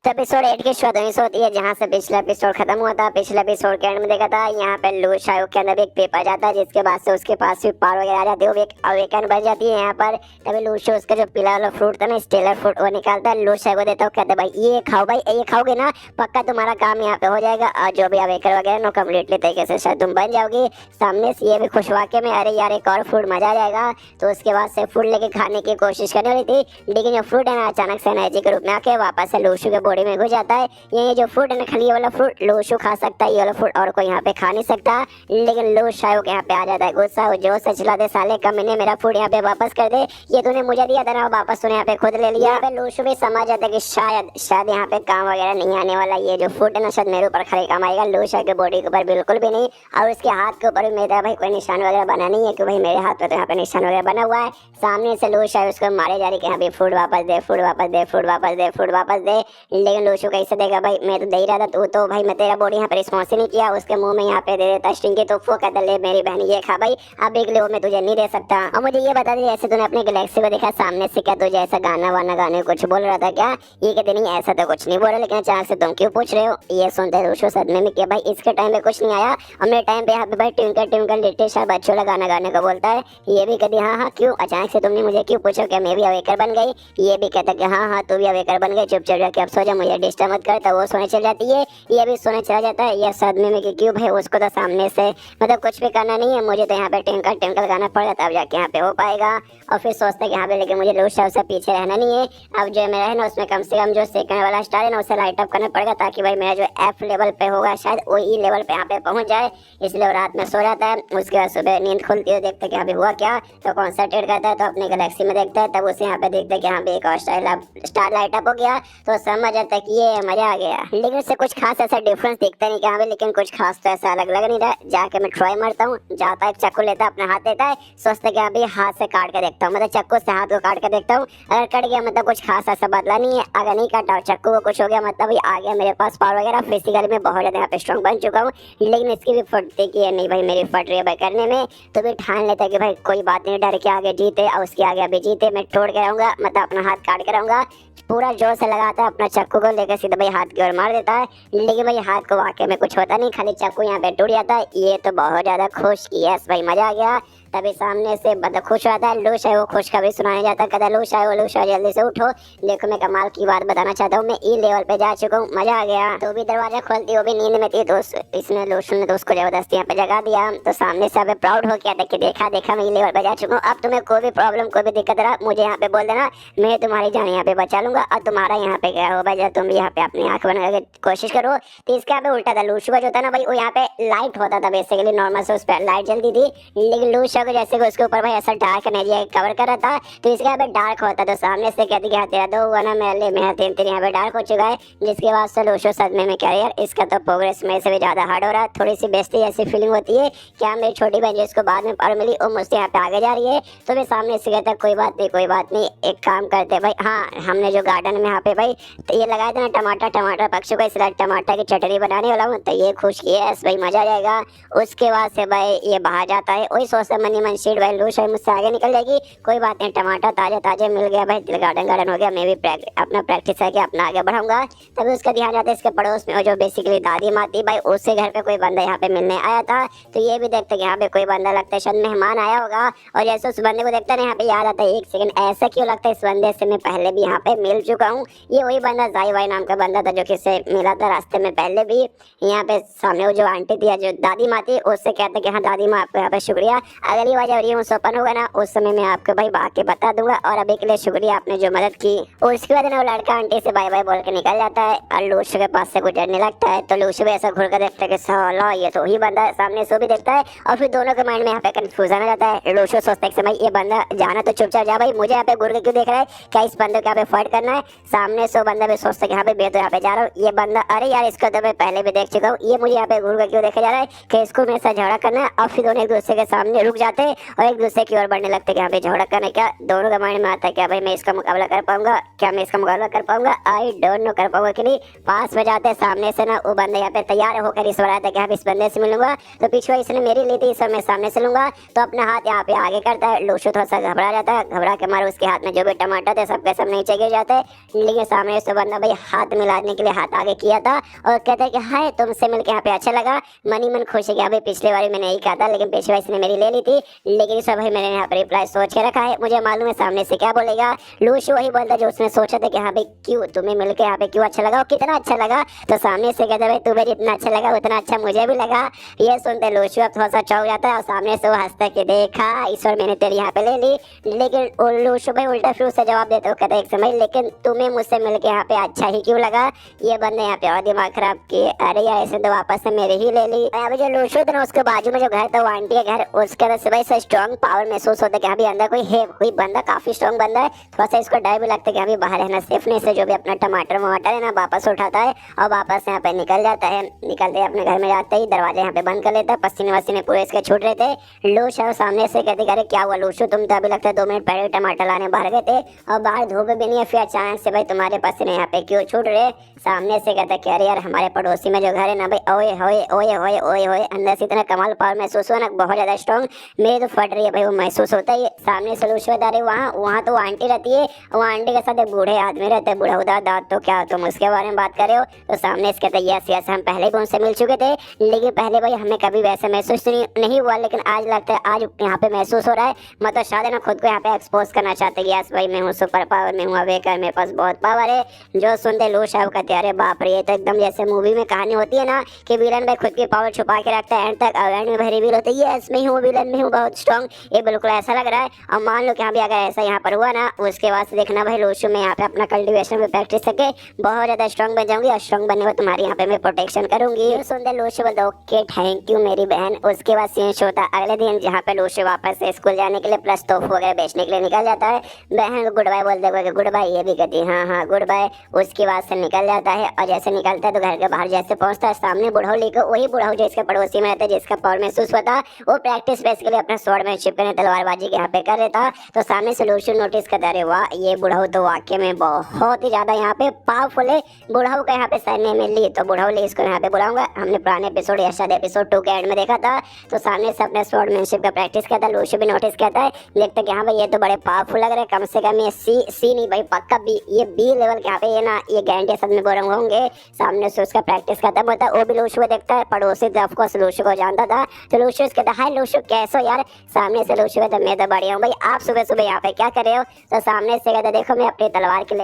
तो एपिसोड 8 की शुरुआत होती है जहाँ से पिछला एपिसोड खत्म हुआ था। पिछले एपिसोड के एंड में देखा था यहाँ पे लू शायद के अंदर भी एक पेपर जाता है, जिसके बाद से उसके पास भी पावर वगैरह आ जाती है, वो एक अवेकन बन जाती है यहाँ पर। तभी लू शायद उसका जो पीला वाला फ्रूट था ना, स्टेलर फ्रूट, वो निकालता है, लू शायद को देता है, कहते भाई ये खाओ भाई, ये खाओगे ना पक्का तुम्हारा काम यहाँ पे हो जाएगा, और जो भी अवेकन वगैरह नो कम्प्लीटली तरीके से शायद तुम बन जाओगी। सामने से ये भी खुश वाक़े में अरे यार एक और फ्रूट मजा आ जाएगा। तो उसके बाद से फ्रूट लेके खाने की कोशिश करने वाली थी, लेकिन जो फ्रूट है ना अचानक से एनर्जी के रूप में आके वापस से लूशू के बॉडी में घुस जाता है। ये जो फ्रूट है ना खाली ये वाला फ्रूट लूशू खा सकता है, ये वाला फ्रूट और कोई यहाँ पे खा नहीं सकता। लेकिन लू शायद यहाँ पे आ जाता है गुस्सा, जो से चिल्ला दे साले कमीने मेरा फ्रूट यहाँ पे वापस कर दे, ये तूने मुझे दिया था ना वापस तूने यहाँ पे खुद ले लिया। यहाँ पे लूशू भी समझ जाता है कि शायद यहाँ पे काम वगैरह नहीं आने वाला, ये जो फ्रूट है ना शायद मेरे ऊपर खाली काम आएगा, लूशा के बॉडी के ऊपर बिल्कुल भी नहीं। और उसके हाथ के ऊपर भी मेरा भाई कोई निशान वगैरह बना नहीं है, कि भाई मेरे हाथ पे तो यहाँ पे निशान वगैरह बना हुआ है। सामने से लूशा उसको मारे जा रही कि यहाँ पे फ्रूट वापस दे, फ्रूट वापस दे, फ्रूट वापस दे, फ्रूट वापस दे। लेकिन लूशू कैसे देगा भाई, मैं तो दे ही रहा था, तो भाई मैं तेरा बॉडी यहाँ पे रिस्पॉन्स ही नहीं किया। उसके मुंह में यहाँ पे दे देता स्टिंगी, तो वो कहता ले मेरी बहन ये खा भाई, अब एक ले मैं तुझे नहीं दे सकता। और मुझे ये बता दी जैसे तूने अपने गैलेक्सी को देखा सामने से, क्या तुझे ऐसा गाना वाना गाने कुछ बोल रहा था क्या? ये कहते नहीं ऐसा तो कुछ नहीं बोला, लेकिन अचानक से तुम क्यों पूछ रहे हो? ये सुनते लूशू सदमे में कि भाई इसके टाइम पे कुछ नहीं आया, और मेरे टाइम पे यहाँ पे भाई ट्विंकल ट्विंकल लिटिल स्टार बच्चों वाला गाना गाने को बोलता है। ये भी कहती हाँ हाँ क्यों, अचानक से तुमने मुझे क्यों पूछा, क्या मैं भी अवेकर बन गई? ये भी कहता कि हाँ हाँ तू भी अवेकर बन गई, चुपचाप जाके अब सो जा, मुझे डिस्टर्ब मत कर। तो वो सोने चल जाती है, ये भी सोने चला जाता है। ये सदमे में कि क्यों भाई, उसको तो सामने से मतलब कुछ भी करना नहीं है, मुझे तो यहाँ पे ट्विंकल ट्विंकल गाना पड़ जाता है, अब जाके यहाँ पे हो पाएगा। और फिर सोचते हैं कि यहाँ पे लेकिन मुझे लूशा उससे पीछे रहना नहीं है, अब जो मेरा है ना उसमें कम से कम जो सेकंड वाला स्टार है ना उसे लाइट अप करना पड़ेगा, ताकि भाई मेरा जो एफ लेवल पे होगा शायद वो ई लेवल पे यहाँ पे पहुंच जाए। इसलिए वो रात में सो जाता है, उसके बाद सुबह नींद खुलती है, देखते कि यहाँ पे हुआ क्या, तो कॉन्सेंट्रेट करता है, तो अपने गैलेक्सी में देखता है, तब उसे यहाँ पे देखता है कि यहाँ पे एक और स्टार लाइट अप हो गया, तो समझ आता है कि ये मजा आ गया। लेकिन उससे कुछ खास ऐसा डिफरेंस दिखता नहीं यहाँ पे, लेकिन कुछ खास तो ऐसा अलग लग नहीं रहा। जाके मैं ट्राई मारता हूँ, जाता है चाकू लेता है, अपना हाथ देता है, सोचता कि अभी हाथ से काट के देखता हूँ, मतलब चाकू से हाथ को काट के देखता हूँ, अगर कट गया मतलब कुछ खास ऐसा बदला नहीं है, अगर नहीं काटा और चाकू को कुछ हो गया मतलब आ गया मेरे पास पावर वगैरह, फिजिकली में बहुत ज्यादा यहाँ पे स्ट्रॉन्ग बन चुका हूँ। लेकिन इसकी भी फटती की है नहीं भाई, मेरी फट रही है भाई करने में, तो भी ठान लेता है कि भाई कोई बात नहीं, डर के आगे जीते और उसके आगे अभी जीते, मैं तोड़ के रहूंगा, मतलब अपना हाथ काट के रहूंगा। पूरा जोर से लगाता है अपना चाकू को लेकर सीधा भाई हाथ की ओर मार देता है, लेकिन भाई हाथ को वाकई में कुछ होता नहीं, खाली चाकू यहाँ पे टूट जाता है। ये तो बहुत ज्यादा खुश की है भाई, मजा आ गया। तभी सामने से मतलब खुश रहता है लूशा, वो खुश कभी सुनाया जाता है, कहता लूशा वो लूशा जल्दी से उठो, देखो मैं कमाल की बात बताना चाहता हूँ, मैं ई लेवल पे जा चुका हूँ, मजा आ गया। तो भी दरवाजा खोलती, वो भी नींद में थी, तो इसने लूशू ने तो उसको जबरदस्ती यहाँ पे जगा दिया। तो सामने से प्राउड हो गया था कि देखा मैं ई लेवल पे जा चुका हूँ, अब तुम्हें कोई भी प्रॉब्लम कोई भी दिक्कत रहा मुझे यहाँ पे बोल देना, मैं तुम्हारी जान यहाँ पे बचा लूंगा, और तुम्हारा यहाँ पे क्या हो भाई, जब तुम यहाँ पे अपनी आंख बना के कोशिश करो। तो इसके यहाँ पे उल्टा था, लूशू का जो था ना भाई वो यहाँ पे लाइट होता था, बेसिकली नॉर्मल से उस पर लाइट जलती थी, लेकिन लूशा को जैसे उसके ऊपर भाई ऐसा डार्क एनर्जी कवर कर रहा था, तो इसके यहाँ पे डार्क होता। तो सामने से कहती कि तेरा दो हुआ ना, मेरा तीन तीन यहाँ पे डार्क हो चुका है, जिसके बाद से लूशो सदमे में क्या यार इसका तो प्रोग्रेस मेरे से भी ज्यादा हार्ड हो रहा है, थोड़ी सी बेइज्जती ऐसी फीलिंग होती है, क्या मेरी छोटी बहन जिसको बाद में पावर मिली वो मुझसे यहाँ पे आगे जा रही है। तो मैं सामने से कहता कोई बात नहीं, एक काम करते भाई, हाँ हमने जो गार्डन में यहाँ पे भाई तो ये लगाए थे ना टमाटर पक्षियों को, इसलिए टमाटर की चटनी बनाने वाला हूँ, तो ये खुश किया है भाई, मजा आ जाएगा। उसके बाद से भाई ये बाहर जाता है, वही सोचता मनी मन शीट भाई लूश है मुझसे आगे निकल जाएगी, कोई बात नहीं, टमाटर ताजे मिल गया भाई, गार्डन हो गया, मैं भी अपना प्रैक्टिस करके अपना आगे बढ़ाऊंगा। तभी उसका ध्यान जाता है इसके पड़ोस में जो बेसिकली दादी माँ थी भाई, उससे घर पे कोई बंदा यहाँ पे मिलने आया था। तो ये भी देखता कि यहाँ पे कोई बंदा लगता है शायद मेहमान आया होगा, और जैसे उस बंदे को देखता है यहाँ पे याद आता है एक सेकंड ऐसा क्यों लगता है इस बंदे से मैं पहले भी यहाँ पे मिल चुका हूँ। ये वही बंदा जाई भाई नाम का बंदा था जो किससे मिला था रास्ते में पहले भी। यहाँ पे सामने वो जो आंटी थी जो दादी माँ थी उससे कहते कि हाँ दादी माँ आपको यहाँ पे शुक्रिया, अगली बार जब रूम्स ओपन होगा ना उस समय मैं आपको भाई बाकी बता दूंगा। और अभी के लिए शुक्रिया आपने जो मदद की। उसके बाद ना वो लड़का आंटी से बाय बाय बोल के निकल जाता है और लूशो के पास से गुजरने लगता है। तो लूशो भी ऐसा घूर कर देखता है कि साला ये तो ही बंदा है, सामने से भी देखता है और फिर दोनों के माइंड में यहाँ पे कंफ्यूजन आ जाता है। लूशो सोचता है कि भाई ये बंदा जाना तो चुपचाप जा भाई, मुझे यहाँ पे घूर के क्यों देख रहा है, क्या इस बंदे को यहाँ पे फाइट करना है। सामने से बंदा भी सोचता है कि यहाँ पे मैं तो यहाँ पे जा रहा हूँ, ये बंदा अरे यार इसको तो मैं पहले भी देख चुका हूँ, ये मुझे यहाँ पे घूर कर क्यों देखा जा रहा है कि इसको मेरे साथ झगड़ा करना है। और फिर दोनों एक दूसरे के सामने रुक जाते हैं और एक दूसरे की ओर बढ़ने लगते हैं कि यहाँ पे झगड़ा करना क्या। दोनों के माइंड में आता है क्या भाई मैं इसका मुकाबला कर पाऊंगा, क्या मैं इसका मुकाबला कर पाऊंगा, आई डोंट नो कर पाऊंगा कि नहीं। पास में जाते सामने से ना वो बंदा यहाँ पे तैयार होकर इस बार आता है कि हाँ इस बंदे से मिलूंगा। तो पीछे इसने मेरी ली थी, इस समय सामने से लूंगा। तो अपना हाथ यहाँ पे आगे करता है। लूशो थोड़ा सा घबरा जाता है, घबरा के मारे उसके हाथ में जो भी टमाटर थे सबके सब नीचे गिर जाते हैं। लेकिन सामने से बंदा भाई हाथ मिलाने के लिए हाथ आगे किया था और कहता है कि हाय तुमसे मिलकर यहाँ पे अच्छा लगा। मनी मन खुश है कि भाई पिछली बार मैंने यही कहा था लेकिन पिछली बार इसने मेरी ले ली थी, लेकिन सब भाई मैंने यहाँ पर रिप्लाई सोच के रखा है, मुझे मालूम है सामने से क्या बोलेगा। लूशो वही बोलता जो उसने सोचा था कि हाँ भाई क्यों तुम्हें मिलकर यहाँ पे क्यों अच्छा लगा और कितना अच्छा लगा। तो सामने से कहता है भाई तुम्हें जितना अच्छा लगा उतना अच्छा मुझे भी लगा। ये सुनते लूशो अब थोड़ा सा चौंक जाता है और सामने से वो हंसता कि देखा इस बार मैंने तेरी यहाँ पे ले ली। लेकिन लूशो भाई उल्टा फिर उससे जवाब देते हो कहते एक समय लेकिन तुम्हें मुझसे मिलकर यहाँ पे अच्छा ही क्यों लगा। ये बंदे यहाँ पे और दिमाग खराब किए, अरे यार ऐसे तो वापस से मेरे ही ले ली। अभी जो लूशो था ना उसके बाजू में जो घर था वो आंटी का घर, उसके अंदर से भाई से स्ट्रॉन्ग पावर महसूस होता है कि अभी अंदर कोई है, कोई बंदा काफी स्ट्रॉन्ग बंदा है। थोड़ा सा इसको डर भी लगता है कि अभी बाहर है ना सेफनेस से जो भी अपना टमाटर वमाटर है ना वापस उठाता है और वापस यहाँ पे निकल जाता है। निकलते अपने घर में जाते ही दरवाजे यहाँ पे बंद कर लेता है, पसीने वसीने पूरे इसके छूट रहे थे। लूशो सामने से कहते अरे क्या हुआ लूशो, तुम तो अभी लगता है 2 मिनट पहले टमाटर लाने बाहर गए थे और बाहर धूप भी नहीं है, फिर अचानक से भाई तुम्हारे पसीने यहाँ पे क्यों छूट रहे। सामने से कहता कि अरे यार हमारे पड़ोसी में जो घर है ना भाई ओए होए ओए होए ओए होए अंदर से इतना कमाल पावर महसूस हुआ ना, बहुत ज्यादा स्ट्रॉन्ग, मेरी तो फट रही है भाई वो महसूस होता है। सामने से लूशो बता रहे वहाँ तो आंटी रहती है, वहाँ आंटी के साथ एक बूढ़े आदमी रहते हैं, बूढ़ा उदार दांत, तो क्या तुम उसके बारे में बात कर रहे हो। तो सामने से कहते यस यस हम पहले भी उनसे मिल चुके थे लेकिन पहले भाई हमें कभी वैसे महसूस नहीं हुआ, लेकिन आज लगता है आज यहाँ पे महसूस हो रहा है। मतलब शायद ना खुद को यहाँ पे एक्सपोज करना चाहते हैं यस भाई मैं हूँ सुपर पावर, मैं हूँ अवेकर, मेरे पास बहुत पावर है। जो सुनते लूशो कहते अरे बाप रे ये तो एकदम जैसे मूवी में कहानी होती है ना कि विलन भाई खुद की पावर छुपा के रखता है एंड तक और एंड में भाई रिवील होता है यस मैं हूँ विलन में हूँ बहुत स्ट्रॉन्ग, ये बिल्कुल ऐसा लग रहा है। और मान लो कि यहाँ भी अगर ऐसा यहाँ पर हुआ ना उसके बाद से देखना भाई लूशो में यहाँ पे अपना कल्टिवेशन में प्रैक्टिस करके बहुत ज्यादा स्ट्रॉन्ग बन जाऊंगी और स्ट्रॉन्ग बनने में तुम्हारी यहाँ पे मैं प्रोटेक्शन करूंगी। सुंदर लूशो बोलता ओके थैंक यू मेरी बहन। उसके बाद सीन होता है अगले दिन जहाँ पे लूशो वापस से स्कूल जाने के लिए प्लस तोहफे वगैरह बेचने के लिए निकल जाता है। बहन को गुड बाय बोलते हुए गुड बाय, ये भी कहती है हाँ गुड बाय। उसके बाद से निकल जाता है और जैसे निकलता है तो घर के बाहर जैसे पहुंचता है सामने बुढ़ऊ लेकर, वही बुढ़ऊ जो इसके पड़ोसी में रहता है जिसका पावर महसूस होता वो प्रैक्टिस बेसिकली अपना स्वॉर्डमैनशिप करने तलवारबाजी के यहाँ पे कर रहा था। तो सामने से लूशो नोटिस करता है वाह ये बुढ़ऊ तो वाकई में बहुत ही ज्यादा यहाँ पे पावरफुल है। बुढ़ऊ का यहाँ पे सैन्य में ली तो बुढ़ऊ ले इसको यहाँ पे बुलाऊंगा, हमने पुराने एपिसोड या शायद एपिसोड 2 के एंड में देखा था। तो सामने से अपने स्वॉर्डमैनशिप का प्रैक्टिस करता है। लूशो भी नोटिस करता है, देखता है कि हाँ भाई ये तो बड़े पावरफुल लग रहे हैं, कम से कम ये सी नहीं भाई पक्का बी, ये बी लेवल के यहाँ पे ये ना ये गारंटी सब में बोरंग होंगे। सामने से उसका प्रैक्टिस खत्म होता है, वो भी लूशो को देखता है, पड़ोसी तो ऑफकोर्स लूशो को जानता था। तो लूशो कहता है हाय लूशो कैसे हो यार। सामने से लूशो कहता मैं तो बढ़िया हूँ भाई, आप सुबह सुबह यहाँ पे क्या कर रहे हो। तो सामने से कहता देखो मैं अपनी तलवार के